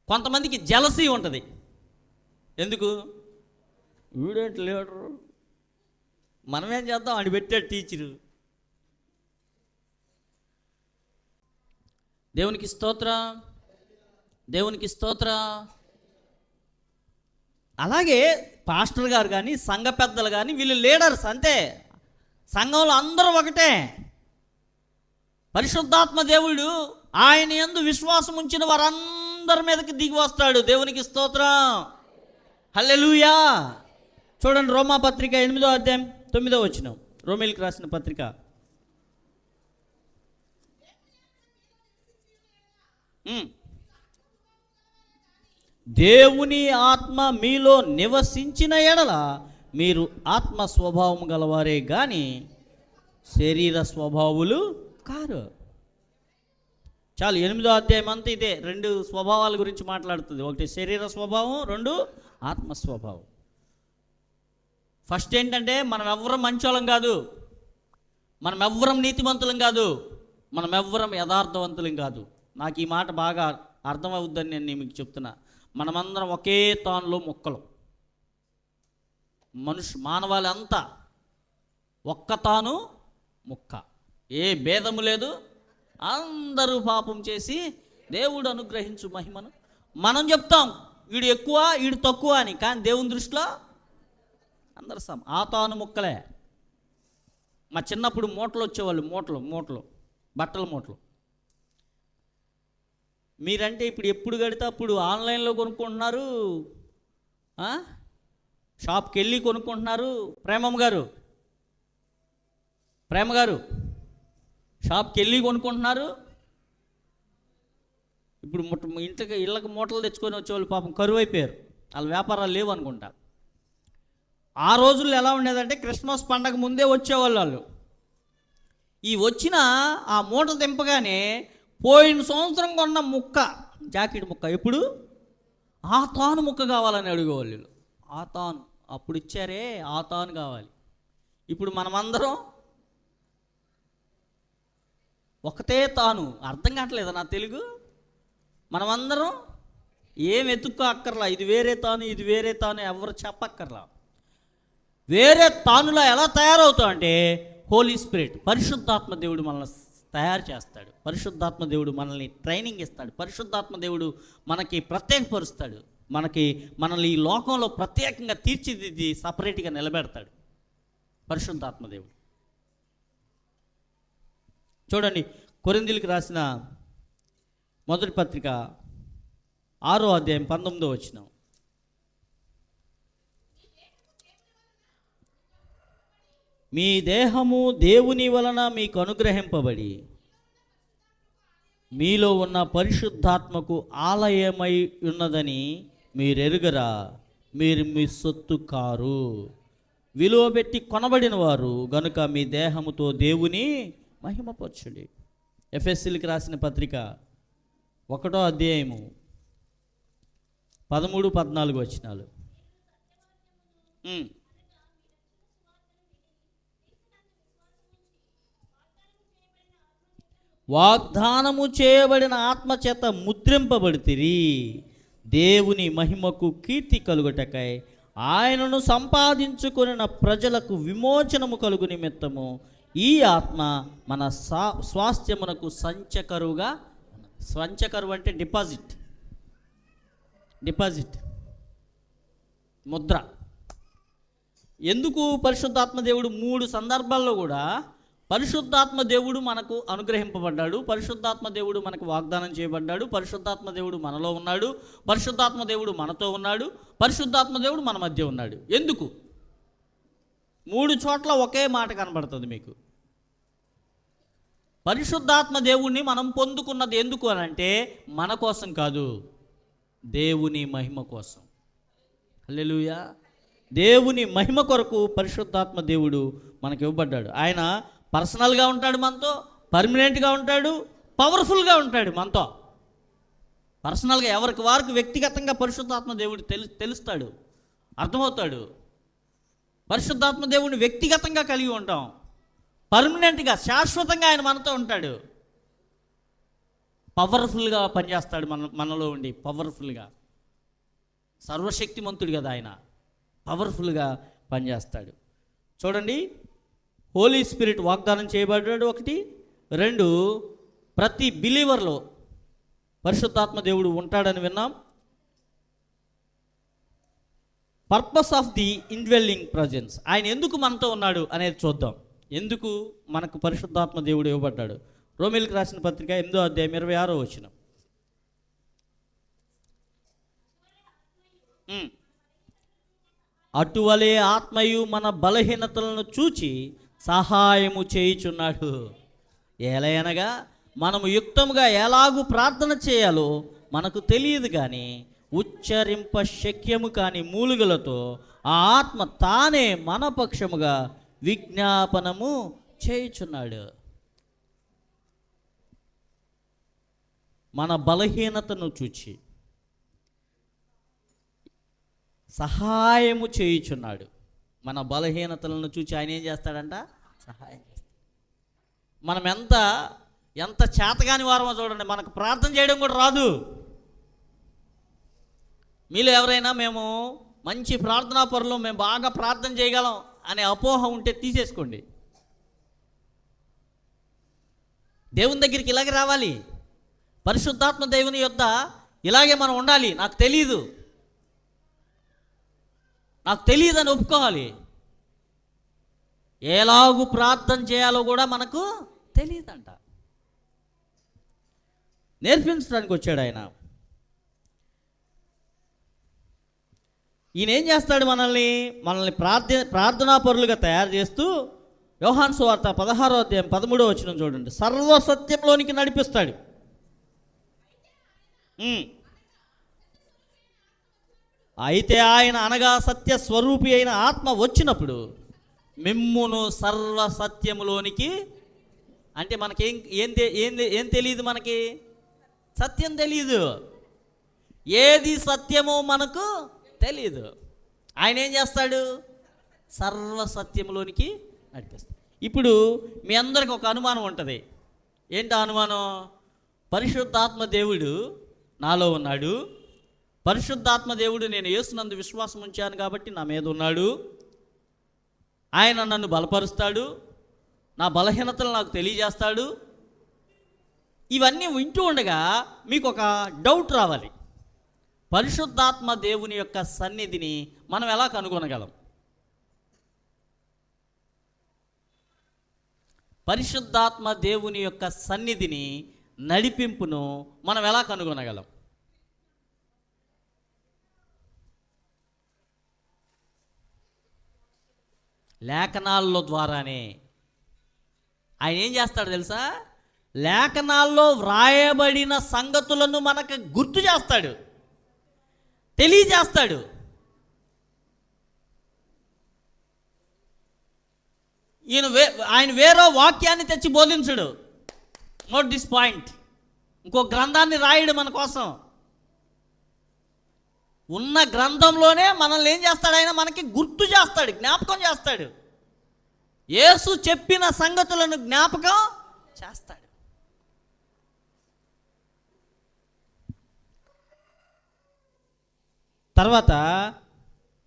కొంతమందికి జలసీ ఉంటుంది. ఎందుకు? వీడేంటి లీడరు, మనమేం చేద్దాం, అని పెట్టాడు టీచరు. దేవునికి స్తోత్రం, దేవునికి స్తోత్రం. అలాగే పాస్టర్ గారు కానీ సంఘ పెద్దలు కానీ వీళ్ళు లీడర్స్ అంతే. సంఘంలో అందరూ ఒకటే. పరిశుద్ధాత్మ దేవుడు ఆయన యందు విశ్వాసం ఉంచిన వారందరి మీదకి దిగి వస్తాడు. దేవునికి స్తోత్రం, హల్లెలూయా. చూడండి రోమా పత్రిక 8వ అధ్యాయం 9వ వచనం, రోమీయులకు రాసిన పత్రిక. దేవుని ఆత్మ మీలో నివసించిన ఎడల మీరు ఆత్మ స్వభావం గలవారే కానీ శరీర స్వభావులు కారు. చాలు, 8వ అధ్యాయం అంతా ఇదే. 2 స్వభావాల గురించి మాట్లాడుతుంది. ఒకటి శరీర స్వభావం, 2 ఆత్మ స్వభావం. ఫస్ట్ ఏంటంటే మనం ఎవ్వరం మంచోళం కాదు, మనం ఎవ్వరం నీతిమంతులం కాదు, మనం ఎవ్వరం యథార్థవంతులం కాదు. నాకు ఈ మాట బాగా అర్థమవుద్దని నేను మీకు చెప్తున్నా. మనమందరం ఒకే తానులో మొక్కలు. మానవాళి అంతా ఒక్క తాను ముక్క, ఏ భేదము లేదు. అందరూ పాపం చేసి దేవుడు అనుగ్రహించు మహిమను మనం చెప్తాం, వీడు ఎక్కువ వీడు తక్కువ అని. కానీ దేవుని దృష్టిలో అందరు సమ. ఆ తాను ముక్కలే. మా చిన్నప్పుడు మూటలు వచ్చేవాళ్ళు, మూటలు బట్టల మూటలు. మీరంటే ఇప్పుడు ఎప్పుడు కడితే అప్పుడు ఆన్లైన్లో కొనుక్కుంటున్నారు, షాప్కి వెళ్ళి కొనుక్కుంటున్నారు. ప్రేమ గారు షాప్కి వెళ్ళి కొనుక్కుంటున్నారు. ఇప్పుడు ఇళ్ళకి మూటలు తెచ్చుకొని వచ్చేవాళ్ళు పాపం కరువు అయిపోయారు, వాళ్ళ వ్యాపారాలు లేవు అనుకుంటా. ఆ రోజుల్లో ఎలా ఉండేదంటే క్రిస్మస్ పండగ ముందే వచ్చేవాళ్ళు వాళ్ళు. ఈ వచ్చిన ఆ మూట దింపగానే పోయిన సంవత్సరం కొన్న ముక్క, జాకెట్ ముక్క, ఎప్పుడు ఆ తాను ముక్క కావాలని అడిగేవాళ్ళు. ఆ తాను అప్పుడు ఇచ్చారే, ఆ తాను కావాలి. ఇప్పుడు మనమందరం ఒకటే తాను. అర్థం కావట్లేదా నా తెలుగు? మనమందరం ఏం ఎత్తుక్కో అక్కర్లా, ఇది వేరే తాను, ఇది వేరే తాను ఎవరు చెప్పక్కర్లా. వేరే తానులా ఎలా తయారవుతాం అంటే హోలీ స్పిరిట్, పరిశుద్ధాత్మ దేవుడు మనల్ని తయారు చేస్తాడు. పరిశుద్ధాత్మ దేవుడు మనల్ని ట్రైనింగ్ ఇస్తాడు. పరిశుద్ధాత్మ దేవుడు మనకి ప్రత్యేకపరుస్తాడు. మనల్ని ఈ లోకంలో ప్రత్యేకంగా తీర్చిదిద్ది సపరేట్గా నిలబెడతాడు పరిశుద్ధాత్మ దేవుడు. చూడండి, కొరింథీయులకు రాసిన మొదటి పత్రిక 6వ అధ్యాయం 19వ వచనం. మీ దేహము దేవుని వలన మీకు అనుగ్రహింపబడి మీలో ఉన్న పరిశుద్ధాత్మకు ఆలయమై ఉన్నదని మీరెరుగరా? మీరు మీ సొత్తు కారు, విలువ పెట్టి కొనబడిన వారు గనుక మీ దేహముతో దేవుని మహిమపరచుడి. ఎఫెసీయులకు రాసిన పత్రిక 1వ అధ్యాయము 13-14 వచనాలు. వాగ్దానము చేయబడిన ఆత్మచేత ముద్రింపబడితిరి, దేవుని మహిమకు కీర్తి కలుగుటకై ఆయనను సంపాదించుకొనిన ప్రజలకు విమోచనము కలుగు నిమిత్తము ఈ ఆత్మ మన స్వాస్థ్యమునకు సంచకరువుగా. సంచకరువు అంటే డిపాజిట్ ముద్ర. ఎందుకు పరిశుద్ధాత్మ దేవుడు 3 సందర్భాల్లో కూడా పరిశుద్ధాత్మ దేవుడు మనకు అనుగ్రహింపబడ్డాడు, పరిశుద్ధాత్మ దేవుడు మనకు వాగ్దానం చేయబడ్డాడు, పరిశుద్ధాత్మ దేవుడు మనలో ఉన్నాడు, పరిశుద్ధాత్మ దేవుడు మనతో ఉన్నాడు, పరిశుద్ధాత్మ దేవుడు మన మధ్య ఉన్నాడు. ఎందుకు? 3 చోట్ల ఒకే మాట కనబడుతుంది మీకు. పరిశుద్ధాత్మ దేవుణ్ణి మనం పొందుకున్నది ఎందుకు అని అంటే మన కోసం కాదు, దేవుని మహిమ కోసం. హల్లెలూయా. దేవుని మహిమ కొరకు పరిశుద్ధాత్మ దేవుడు మనకు ఇవ్వబడ్డాడు. ఆయన పర్సనల్గా ఉంటాడు మనతో, పర్మనెంట్గా ఉంటాడు, పవర్ఫుల్గా ఉంటాడు మనతో. పర్సనల్గా ఎవరికి వారికి వ్యక్తిగతంగా పరిశుద్ధాత్మ దేవుడు తెలుస్తాడు, అర్థమవుతాడు. పరిశుద్ధాత్మ దేవుడిని వ్యక్తిగతంగా కలిగి ఉంటాం, పర్మనెంట్గా శాశ్వతంగా ఆయన మనతో ఉంటాడు. పవర్ఫుల్గా పనిచేస్తాడు మనలో ఉండి, పవర్ఫుల్గా. సర్వశక్తిమంతుడు కదా ఆయన, పవర్ఫుల్గా పనిచేస్తాడు. చూడండి, హోలీ స్పిరిట్ వాగ్దానం చేయబడ్డాడు. 1, 2 ప్రతి బిలీవర్లో పరిశుద్ధాత్మ దేవుడు ఉంటాడని విన్నాం. Purpose of the indwelling presence, ఆయన ఎందుకు మనతో ఉన్నాడు అనేది చూద్దాం. ఎందుకు మనకు పరిశుద్ధాత్మ దేవుడు ఇవ్వబడ్డాడు? రోమీయులకు రాసిన పత్రిక 8వ అధ్యాయం 26వ వచనం. అటువలే ఆత్మయు మన బలహీనతలను చూచి సహాయము చేయుచున్నాడు. ఎలయనగా మనము యుక్తముగా ఎలాగూ ప్రార్థన చేయాలో మనకు తెలియదు, కానీ ఉచ్చరింప శక్యము కాని మూలుగలతో ఆ ఆత్మ తానే మన పక్షముగా విజ్ఞాపనము చేయుచున్నాడు. మన బలహీనతను చూచి సహాయము చేయుచున్నాడు. మన బలహీనతలను చూచి ఆయన ఏం చేస్తాడంట? సహాయం చేస్తాడు. మనం ఎంత చేతగాని వారమో చూడండి, మనకు ప్రార్థన చేయడం కూడా రాదు. మీలో ఎవరైనా మేము మంచి ప్రార్థనా పరులు, మేము బాగా ప్రార్థన చేయగలం అనే అపోహ ఉంటే తీసేసుకోండి. దేవుని దగ్గరికి ఇలాగే రావాలి, పరిశుద్ధాత్మ దేవుని యొద్ద ఇలాగే మనం ఉండాలి. నాకు తెలియదని ఒప్పుకోవాలి. ఎలాగూ ప్రార్థన చేయాలో కూడా మనకు తెలియదంట. నేర్పించడానికి వచ్చాడు ఆయన. ఈయన ఏం చేస్తాడు? మనల్ని ప్రార్థనా పరులుగా తయారు చేస్తూ యోహాను సువార్త 16వ అధ్యాయం 13వ వచనం చూడండి. సర్వసత్యంలోనికి నడిపిస్తాడు. అయితే ఆయన అనగా సత్య స్వరూపి అయిన ఆత్మ వచ్చినప్పుడు మిమ్మును సర్వసత్యములోనికి, అంటే మనకి ఏం తెలియదు, మనకి సత్యం తెలియదు, ఏది సత్యమో మనకు తెలియదు. ఆయన ఏం చేస్తాడు? సర్వసత్యములోనికి నడిపిస్తాడు. ఇప్పుడు మీ అందరికి ఒక అనుమానం ఉంటుంది. ఏంటి అనుమానం? పరిశుద్ధాత్మ దేవుడు నాలో ఉన్నాడు, పరిశుద్ధాత్మ దేవుడు నేను యేసునందు విశ్వాసం ఉంచాను కాబట్టి నా మీద ఉన్నాడు, ఆయన నన్ను బలపరుస్తాడు, నా బలహీనతలు నాకు తెలియజేస్తాడు. ఇవన్నీ వింటూ ఉండగా మీకు ఒక డౌట్ రావాలి. పరిశుద్ధాత్మ దేవుని యొక్క సన్నిధిని మనం ఎలా కనుగొనగలం? పరిశుద్ధాత్మ దేవుని యొక్క సన్నిధిని, నడిపింపును మనం ఎలా కనుగొనగలం? లేఖనాల్లో ద్వారానే. ఆయన ఏం చేస్తాడు తెలుసా? లేఖనాల్లో వ్రాయబడిన సంగతులను మనకు గుర్తు చేస్తాడు, తెలియజేస్తాడు. ఆయన వేరే వాక్యాన్ని తెచ్చి బోధించడు. Note this point. ఇంకో గ్రంథాన్ని రాయడు మన కోసం. ఉన్న గ్రంథంలోనే మనల్ని ఏం చేస్తాడు? ఆయన మనకి గుర్తు చేస్తాడు, జ్ఞాపకం చేస్తాడు. యేసు చెప్పిన సంగతులను జ్ఞాపకం చేస్తాడు. తర్వాత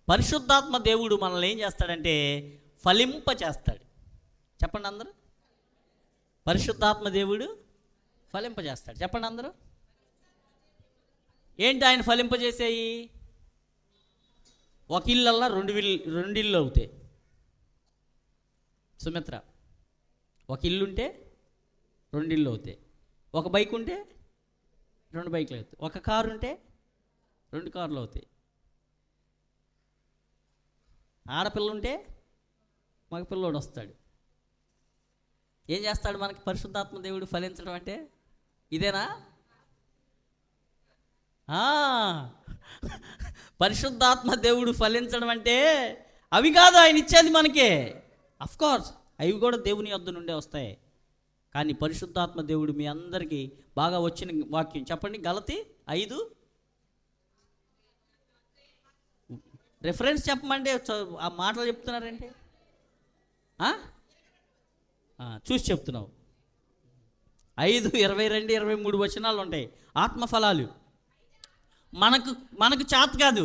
పరిశుద్ధాత్మ దేవుడు మనల్ని ఏం చేస్తాడంటే ఫలింప చేస్తాడు. చెప్పండి అందరూ. పరిశుద్ధాత్మ దేవుడు ఫలింప చేస్తాడు. చెప్పండి అందరూ. ఏంటి ఆయన ఫలింపజేసేయి? ఒక ఇళ్ళల్లా రెండు ఇళ్ళు అవుతాయి. సుమిత్ర, ఒక ఇల్లుంటే 2 ఇళ్ళు అవుతాయి. ఒక బైక్ ఉంటే 2 బైకులు అవుతాయి. ఒక కారు ఉంటే 2 కార్లు అవుతాయి. ఆడపిల్ల ఉంటే మగపిల్లోడు వస్తాడు. ఏం చేస్తాడు మనకి పరిశుద్ధాత్మ దేవుడు ఫలించడం అంటే? ఇదేనా? పరిశుద్ధాత్మ దేవుడు ఫలించడం అంటే అవి కాదు ఆయన ఇచ్చేది మనకే. కోర్స్ అవి కూడా దేవుని యొద్ద నుండే వస్తాయి. కానీ పరిశుద్ధాత్మ దేవుడు మీ అందరికీ బాగా వచ్చిన వాక్యం చెప్పండి. గలతీ 5 రిఫరెన్స్ చెప్పమంటే ఆ మాటలు చెప్తున్నారంటే చూసి చెప్తున్నావు. 5:22-23 వచనాలు ఉంటాయి. ఆత్మఫలాలు మనకు చేత కాదు,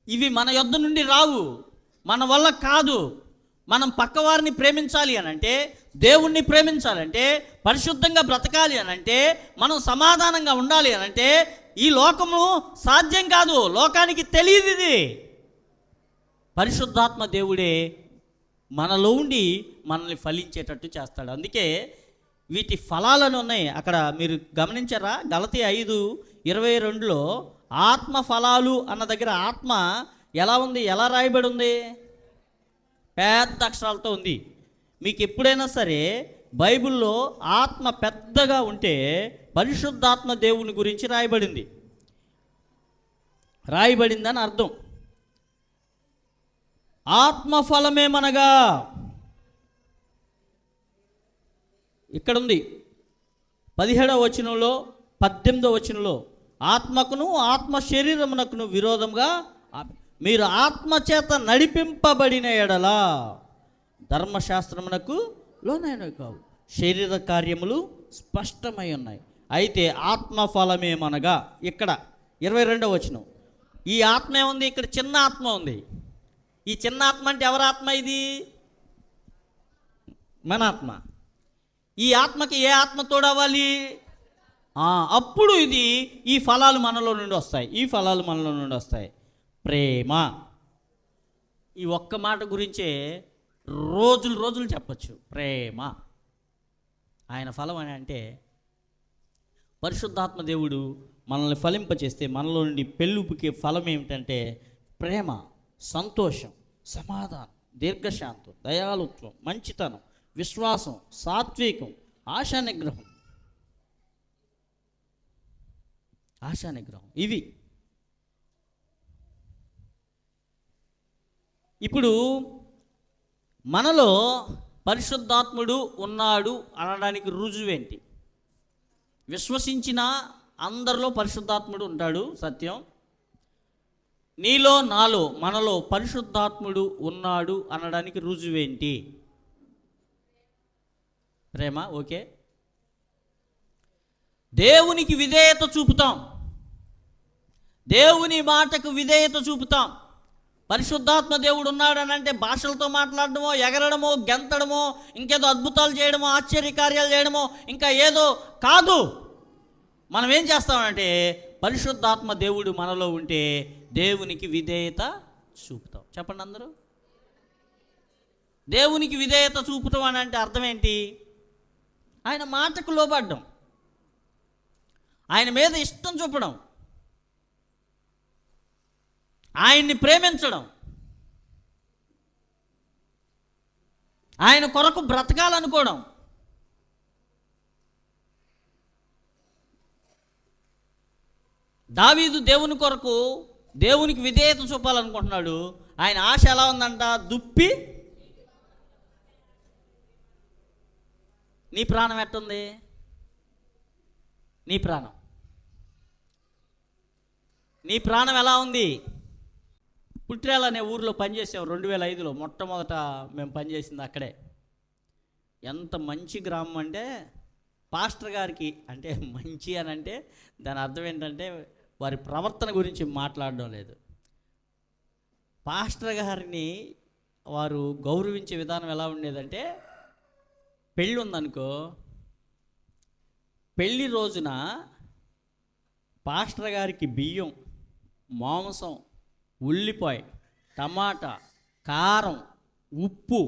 ఇవి మన యొద్ద నుండి రావు, మన వల్ల కాదు. మనం పక్కవారిని ప్రేమించాలి అని అంటే, దేవుణ్ణి ప్రేమించాలంటే, పరిశుద్ధంగా బ్రతకాలి అని అంటే, మనం సమాధానంగా ఉండాలి అని అంటే, ఈ లోకము సాధ్యం కాదు, లోకానికి తెలియదు. ఇది పరిశుద్ధాత్మ దేవుడే మనలో ఉండి మనల్ని ఫలించేటట్టు చేస్తాడు. అందుకే వీటి ఫలాలను ఉన్నాయి అక్కడ, మీరు గమనించారా? గలతీ 5:22లో ఆత్మ ఫలాలు అన్న దగ్గర ఆత్మ ఎలా ఉంది, ఎలా రాయబడి ఉంది? పెద్ద అక్షరాలతో ఉంది. మీకు ఎప్పుడైనా సరే బైబిల్లో ఆత్మ పెద్దగా ఉంటే పరిశుద్ధాత్మ దేవుని గురించి రాయబడిందని అర్థం. ఆత్మఫలమేమనగా ఇక్కడుంది 17వ వచనంలో 18వ వచనంలో, ఆత్మకును ఆత్మ శరీరమునకును విరోధంగా మీరు ఆత్మచేత నడిపింపబడిన ఎడల ధర్మశాస్త్రమునకు లోనైనవి కావు, శరీర కార్యములు స్పష్టమై ఉన్నాయి. అయితే ఆత్మఫలమేమనగా ఇక్కడ 22వ వచనం, ఈ ఆత్మ ఏముంది? ఇక్కడ చిన్న ఆత్మ ఉంది. ఈ చిన్న ఆత్మ అంటే ఎవరి ఆత్మ? ఇది మన ఆత్మ. ఈ ఆత్మకి ఏ ఆత్మ తోడవాలి? అప్పుడు ఈ ఫలాలు మనలో నుండి వస్తాయి. ఈ ఫలాలు మనలో నుండి వస్తాయి. ప్రేమ. ఈ ఒక్క మాట గురించే రోజులు చెప్పచ్చు. ప్రేమ ఆయన ఫలం అని అంటే, పరిశుద్ధాత్మ దేవుడు మనల్ని ఫలింపచేస్తే మనలో నుండి పెళ్ళుపుకే ఫలం ఏమిటంటే ప్రేమ, సంతోషం, సమాధానం, దీర్ఘశాంతం, దయాళుత్వం, మంచితనం, విశ్వాసం, సాత్వికం, ఆశానిగ్రహం. ఇవి ఇప్పుడు మనలో పరిశుద్ధాత్ముడు ఉన్నాడు అనడానికి రుజువేంటి? విశ్వసించిన అందరిలో పరిశుద్ధాత్ముడు ఉంటాడు, సత్యం. నీలో, నాలో, మనలో పరిశుద్ధాత్ముడు ఉన్నాడు అనడానికి రుజువేంటి? ప్రేమ. ఓకే, దేవునికి విధేయత చూపుతాం, దేవుని మాటకు విధేయత చూపుతాం. పరిశుద్ధాత్మ దేవుడు ఉన్నాడు అని అంటే భాషలతో మాట్లాడడమో, ఎగరడమో, గెంతడమో, ఇంకేదో అద్భుతాలు చేయడమో, ఆశ్చర్యకార్యాలు చేయడమో, ఇంకా ఏదో కాదు. మనం ఏం చేస్తామంటే పరిశుద్ధాత్మ దేవుడు మనలో ఉంటే దేవునికి విధేయత చూపుతాం. చెప్పండి అందరూ. దేవునికి విధేయత చూపుతాం అని అంటే అర్థం ఏంటి? ఆయన మాటకు లోబడ్డం, ఆయన మీద ఇష్టం చూపడం, ఆయన్ని ప్రేమించడం, ఆయన కొరకు బ్రతకాలనుకోవడం. దావీదు దేవుని కొరకు, దేవునికి విధేయత చూపాలనుకుంటున్నాడు. ఆయన ఆశ ఎలా ఉందంట? దుప్పి. నీ ప్రాణం ఎట్టుంది? నీ ప్రాణం ఎలా ఉంది? పుట్టిరేల అనే ఊరిలో పనిచేసాం 2005లో. మొట్టమొదట మేము పనిచేసింది అక్కడే. ఎంత మంచి గ్రామం అంటే, పాస్టర్ గారికి అంటే మంచి అని అంటే దాని అర్థం ఏంటంటే వారి ప్రవర్తన గురించి మాట్లాడడం లేదు. పాస్టర్ గారిని వారు గౌరవించే విధానం ఎలా ఉండేదంటే, పెళ్ళి ఉందనుకో, పెళ్ళి రోజున పాస్టర్ గారికి బియ్యం, మాంసం, ఉల్లిపాయ, టమాటా, కారం, ఉప్పు,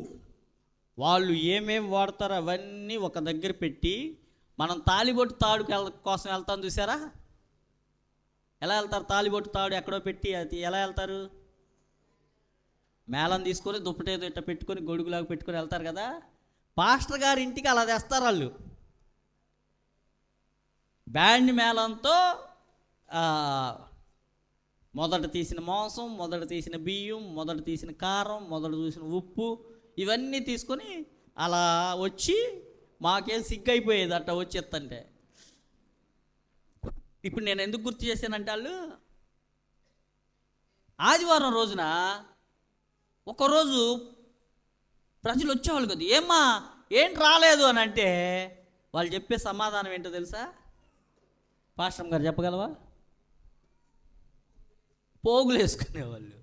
వాళ్ళు ఏమేమి వాడతారో అవన్నీ ఒక దగ్గర పెట్టి, మనం తాళిబొట్టు తాడు కోసం వెళ్తాం చూసారా? ఎలా వెళ్తారు? తాళిబొట్టు తాడు ఎక్కడో పెట్టి అది ఎలా వెళ్తారు? మేళం తీసుకొని దుప్పటేదో ఇట్ట పెట్టుకొని గొడుగులాగా పెట్టుకొని వెళ్తారు కదా. పాస్టర్ గారి ఇంటికి అలా తెస్తారు వాళ్ళు. బ్యాండ్ మేళంతో మొదట తీసిన మాంసం, మొదట తీసిన బియ్యం, మొదట తీసిన కారం, మొదట తీసిన ఉప్పు, ఇవన్నీ తీసుకొని అలా వచ్చి మాకేం సిగ్గైపోయేది అట్ట వచ్చేస్తంటే. ఇప్పుడు నేను ఎందుకు గుర్తు చేశానంటే, వాళ్ళు ఆదివారం రోజున ఒకరోజు ప్రజలు వచ్చేవాళ్ళు కదా, ఏమ్మా ఏంటి రాలేదు అని అంటే వాళ్ళు చెప్పే సమాధానం ఏంటో తెలుసా? పాస్టర్ గారు చెప్పగలవా? పోగులు వేసుకునేవాళ్ళు.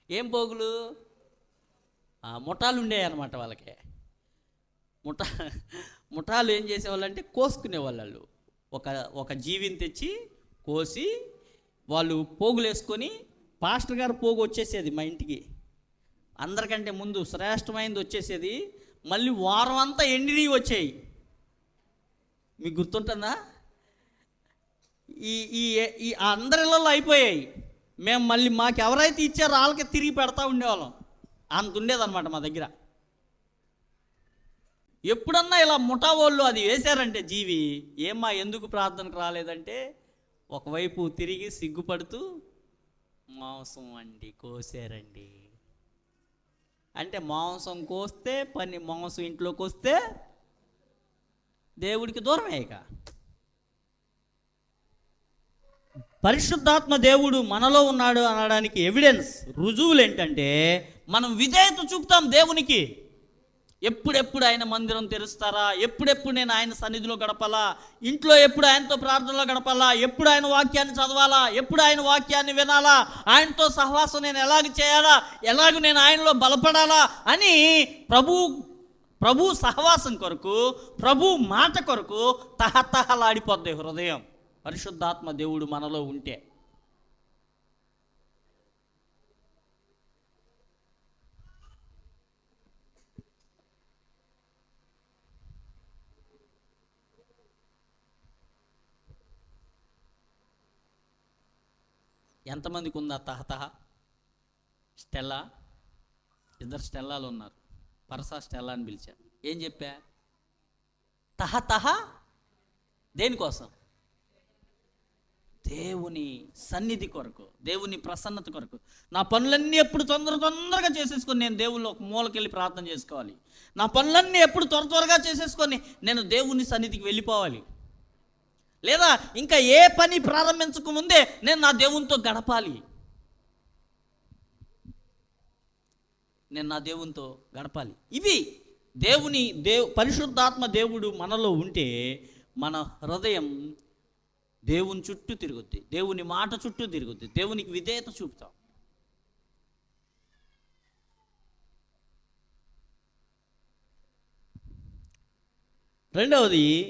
ఏం పోగులు? ముఠాలు ఉండేవి అన్నమాట వాళ్ళకి. ముఠాలు ఏం చేసేవాళ్ళు అంటే కోసుకునేవాళ్ళు. వాళ్ళు ఒక జీవిని తెచ్చి కోసి వాళ్ళు పోగులు వేసుకొని, పాస్టర్ గారు పోగు వచ్చేసేది మా ఇంటికి, అందరికంటే ముందు శ్రేష్టమైనది వచ్చేసేది. మళ్ళీ వారం అంతా ఎండినవి వచ్చాయి. మీకు గుర్తుంటుందా? ఈ అందరిళ్ళల్లో అయిపోయాయి. మేము మళ్ళీ మాకు ఎవరైతే ఇచ్చారో వాళ్ళకి తిరిగి పెడతా ఉండేవాళ్ళం. అంత ఉండేదన్నమాట మా దగ్గర. ఎప్పుడన్నా ఇలా ముఠా వాళ్ళు అది వేశారంటే జీవి, ఏమ్మా ఎందుకు ప్రార్థనకు రాలేదంటే, ఒకవైపు తిరిగి సిగ్గుపడుతూ, మాంసం అండి కోసారండి అంటే, మాంసం కోస్తే మాంసం ఇంట్లోకి వస్తే దేవుడికి దూరమే. ఇక పరిశుద్ధాత్మ దేవుడు మనలో ఉన్నాడు అనడానికి ఎవిడెన్స్, రుజువులు ఏంటంటే, మనం విధేయత చూపుతాం దేవునికి. ఎప్పుడెప్పుడు ఆయన మందిరం తెరుస్తారా, ఎప్పుడెప్పుడు నేను ఆయన సన్నిధిలో గడపాలా, ఇంట్లో ఎప్పుడు ఆయనతో ప్రార్థనలో గడపాలా, ఎప్పుడు ఆయన వాక్యాన్ని చదవాలా, ఎప్పుడు ఆయన వాక్యాన్ని వినాలా, ఆయనతో సహవాసం నేను ఎలాగ చేయాలా, ఎలాగ నేను ఆయనలో బలపడాలా అని ప్రభు సహవాసం కొరకు, ప్రభు మాట కొరకు తహతహలాడిపోద్ది హృదయం. పరిశుద్ధాత్మ దేవుడు మనలో ఉంటే. ఎంతమందికి ఉందా తహతహ? స్టెల్లా, ఇద్దరు స్టెల్లాలు ఉన్నారు. పరసా స్టెల్లా అని పిలిచా. ఏం చెప్పా? తహతహ దేనికోసం? దేవుని సన్నిధి కొరకు, దేవుని ప్రసన్నత కొరకు. నా పనులన్నీ ఎప్పుడు తొందరగా చేసేసుకొని నేను దేవుళ్ళు ఒక మూలకెళ్ళి ప్రార్థన చేసుకోవాలి. నా పనులన్నీ ఎప్పుడు త్వరగా చేసేసుకొని నేను దేవుని సన్నిధికి వెళ్ళిపోవాలి. లేదా ఇంకా ఏ పని ప్రారంభించక ముందే నేను నా దేవునితో గడపాలి. నేను నా దేవునితో గడపాలి. ఇవి పరిశుద్ధాత్మ దేవుడు మనలో ఉంటే మన హృదయం దేవుని చుట్టూ తిరుగుద్ది, దేవుని మాట చుట్టూ తిరుగుద్ది, దేవునికి విధేయత చూపుతాం.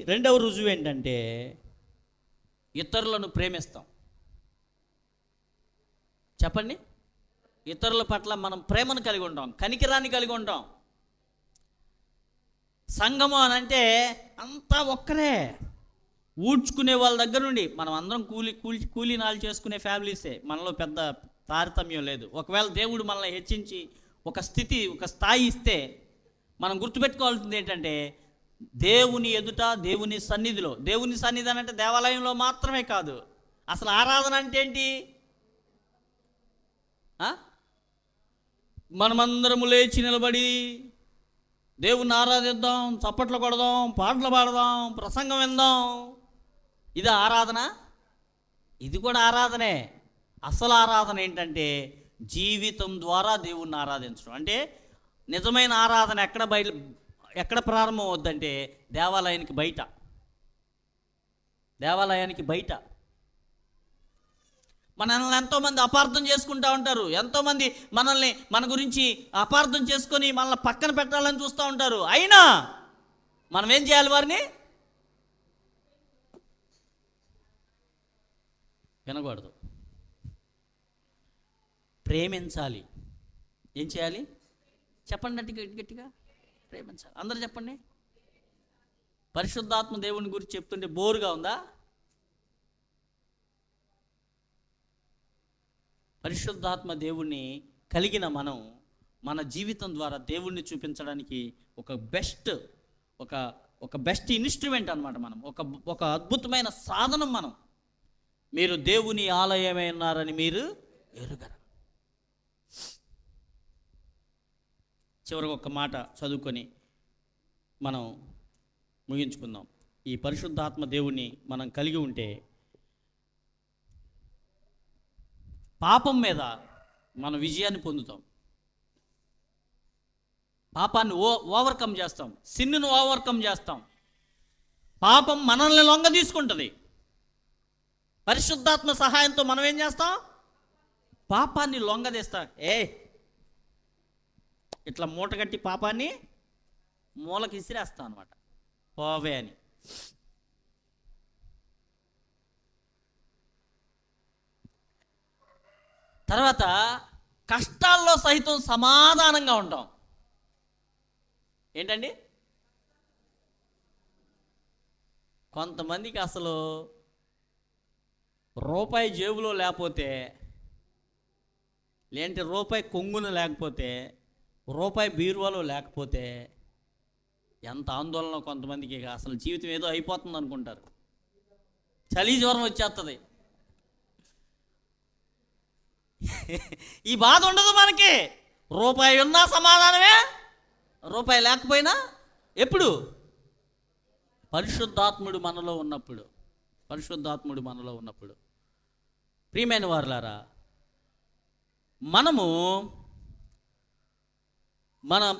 రెండవ రుజువు ఏంటంటే, ఇతరులను ప్రేమిస్తాం. చెప్పండి. ఇతరుల పట్ల మనం ప్రేమను కలిగి ఉంటాం, కనికిరాన్ని కలిగి ఉంటాం. సంఘము అని అంటే అంతా ఒక్కరే. ఊడ్చుకునే వాళ్ళ దగ్గర నుండి మనం అందరం కూలీ నాలు చేసుకునే ఫ్యామిలీసే. మనలో పెద్ద తారతమ్యం లేదు. ఒకవేళ దేవుడు మనల్ని హెచ్చించి ఒక స్థాయి ఇస్తే మనం గుర్తుపెట్టుకోవాల్సింది ఏంటంటే, దేవుని ఎదుట, దేవుని సన్నిధిలో, దేవుని సన్నిధి అని అంటే దేవాలయంలో మాత్రమే కాదు. అసలు ఆరాధన అంటే ఏంటి? మనమందరము లేచి నిలబడి దేవుణ్ణి ఆరాధిద్దాం, చప్పట్లు కొడదాం, పాటలు పాడదాం, ప్రసంగం విందాం. ఇది ఆరాధన? ఇది కూడా ఆరాధనే. అసలు ఆరాధన ఏంటంటే జీవితం ద్వారా దేవుణ్ణి ఆరాధించడం. అంటే నిజమైన ఆరాధన ఎక్కడ ప్రారంభం అవుద్దంటే దేవాలయానికి బయట. మనల్ని ఎంతోమంది అపార్థం చేసుకుంటూ ఉంటారు. ఎంతోమంది మన గురించి అపార్థం చేసుకొని మనల్ని పక్కన పెట్టాలని చూస్తూ ఉంటారు. అయినా మనం ఏం చేయాలి? వారిని వినకూడదు, ప్రేమించాలి. ఏం చేయాలి? చెప్పండి అంటే గట్టిగా. ప్రేమించాలి. అందరూ చెప్పండి. పరిశుద్ధాత్మ దేవుని గురించి చెప్తుంటే బోరుగా ఉందా? పరిశుద్ధాత్మ దేవుణ్ణి కలిగిన మనం మన జీవితం ద్వారా దేవుణ్ణి చూపించడానికి ఒక బెస్ట్ ఒక ఒక బెస్ట్ ఇన్స్ట్రుమెంట్ అన్నమాట. మనం ఒక అద్భుతమైన సాధనం మనం. మీరు దేవుని ఆలయమై ఉన్నారని మీరు ఎరుగరా. చివరికి ఒక మాట చదువుకొని మనం ముగించుకుందాం. ఈ పరిశుద్ధాత్మ దేవుణ్ణి మనం కలిగి ఉంటే పాపం మీద మనం విజయాన్ని పొందుతాం. పాపాన్ని ఓవర్కమ్ చేస్తాం, సిన్నును ఓవర్కమ్ చేస్తాం. పాపం మనల్ని లొంగ తీసుకుంటుంది. పరిశుద్ధాత్మ సహాయంతో మనం ఏం చేస్తాం? పాపాన్ని లొంగదీస్తాం. ఇట్లా మూటగట్టి పాపాన్ని మూలకి ఇసిరేస్తాం అనమాట, పోవే అని. తర్వాత కష్టాల్లో సహితం సమాధానంగా ఉంటాం. ఏంటండి, కొంతమందికి అసలు రూపాయి జేబులో లేకపోతే, లేదంటే రూపాయి కొంగున లేకపోతే, రూపాయి బీరువాలో లేకపోతే ఎంత ఆందోళన. కొంతమందికి అసలు జీవితం ఏదో అయిపోతుంది అనుకుంటారు. చలి జ్వరం వచ్చేస్తుంది. ఈ బాధ ఉండదు మనకి. రూపాయి ఉన్నా సమాధానమే, రూపాయి లేకపోయినా. ఎప్పుడు? పరిశుద్ధాత్ముడు మనలో ఉన్నప్పుడు. పరిశుద్ధాత్ముడు మనలో ఉన్నప్పుడు. ప్రియమైన వారులారా, మనము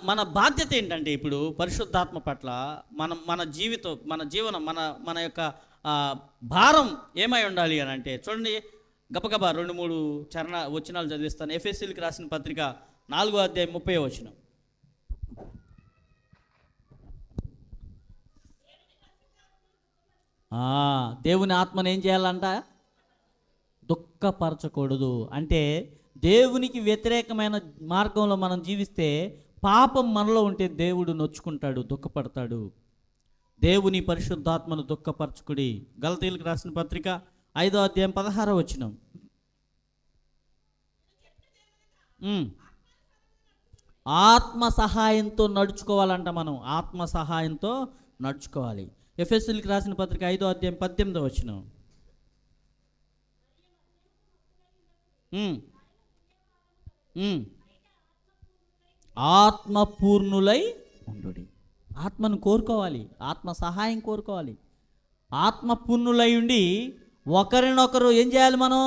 మన బాధ్యత ఏంటంటే, ఇప్పుడు పరిశుద్ధాత్మ పట్ల మన జీవనం, మన యొక్క భారం ఏమై ఉండాలి అని అంటే, చూడండి గబగబా 2-3 వచనాలు చదివిస్తాను. ఎఫెసీయులకు రాసిన పత్రిక 4వ అధ్యాయం 30వ వచనం. దేవుని ఆత్మను ఏం చేయాలంట? దుఃఖపరచకూడదు. అంటే దేవునికి వ్యతిరేకమైన మార్గంలో మనం జీవిస్తే, పాపం మనలో ఉంటే దేవుడు నొచ్చుకుంటాడు, దుఃఖపడతాడు. దేవుని పరిశుద్ధాత్మను దుఃఖపరచుకుడి. గలతీయులకు రాసిన పత్రిక 5వ అధ్యాయం 16వ వచనం. ఆత్మ సహాయంతో నడుచుకోవాలంట. మనం ఆత్మ సహాయంతో నడుచుకోవాలి. ఎఫెసీయులకు రాసిన పత్రిక 5వ అధ్యాయం 18వ వచనం. ఆత్మపూర్ణులై ఉండుడి. ఆత్మను కోరుకోవాలి, ఆత్మ సహాయం కోరుకోవాలి. ఆత్మపూర్ణులై ఉండి ఒకరినొకరు ఏం చేయాలి? మనం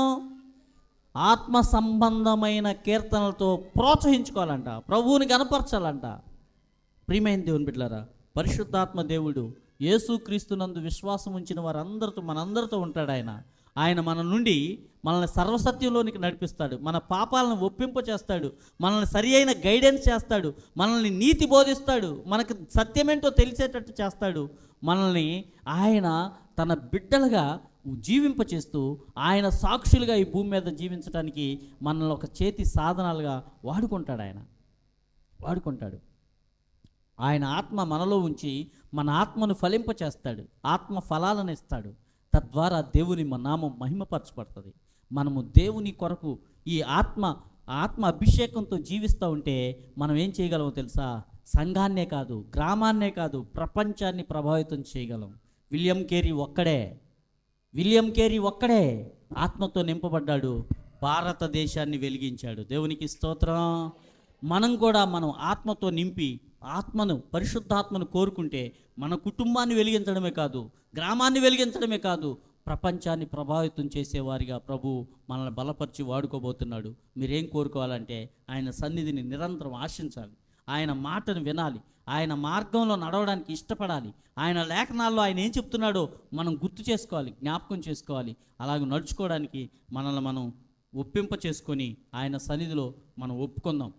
ఆత్మ సంబంధమైన కీర్తనలతో ప్రోత్సహించుకోవాలంట, ప్రభువుని కనపరచాలంట. ప్రియమైన దేవుని బిడ్డలారా, పరిశుద్ధాత్మ దేవుడు యేసుక్రీస్తునందు విశ్వాసం ఉంచిన వారందరితో, మనందరితో ఉంటాడు. ఆయన మన నుండి మనల్ని సర్వసత్యంలోనికి నడిపిస్తాడు, మన పాపాలను ఒప్పింప చేస్తాడు, మనల్ని సరి అయిన గైడెన్స్ చేస్తాడు, మనల్ని నీతి బోధిస్తాడు, మనకు సత్యమేంటో తెలిసేటట్టు చేస్తాడు. మనల్ని ఆయన తన బిడ్డలుగా జీవింపచేస్తూ, ఆయన సాక్షులుగా ఈ భూమి మీద జీవించడానికి మనల్ని ఒక చేతి సాధనాలుగా వాడుకుంటాడు. ఆయన ఆత్మ మనలో ఉంచి మన ఆత్మను ఫలింపచేస్తాడు, ఆత్మ ఫలాలను ఇస్తాడు. తద్వారా దేవుని నామం మహిమపరచబడుతుంది. మనము దేవుని కొరకు ఈ ఆత్మ అభిషేకంతో జీవిస్తూ ఉంటే మనం ఏం చేయగలమో తెలుసా? సంఘాన్నే కాదు, గ్రామాన్నే కాదు, ప్రపంచాన్ని ప్రభావితం చేయగలం. విలియం కేరీ ఒక్కడే ఆత్మతో నింపబడ్డాడు, భారతదేశాన్ని వెలిగించాడు. దేవునికి స్తోత్రం. మనం ఆత్మతో నింపి పరిశుద్ధాత్మను కోరుకుంటే మన కుటుంబాన్ని వెలిగించడమే కాదు, గ్రామాన్ని వెలిగించడమే కాదు, ప్రపంచాన్ని ప్రభావితం చేసేవారిగా ప్రభు మనల్ని బలపరిచి వాడుకోబోతున్నాడు. మీరేం కోరుకోవాలంటే ఆయన సన్నిధిని నిరంతరం ఆశించాలి, ఆయన మాటను వినాలి, ఆయన మార్గంలో నడవడానికి ఇష్టపడాలి. ఆయన లేఖనాల్లో ఆయన ఏం చెప్తున్నాడో మనం గుర్తు చేసుకోవాలి, జ్ఞాపకం చేసుకోవాలి. అలాగే నడుచుకోవడానికి మనల్ని మనం ఒప్పింప చేసుకొని ఆయన సన్నిధిలో మనం ఒప్పుకుందాం.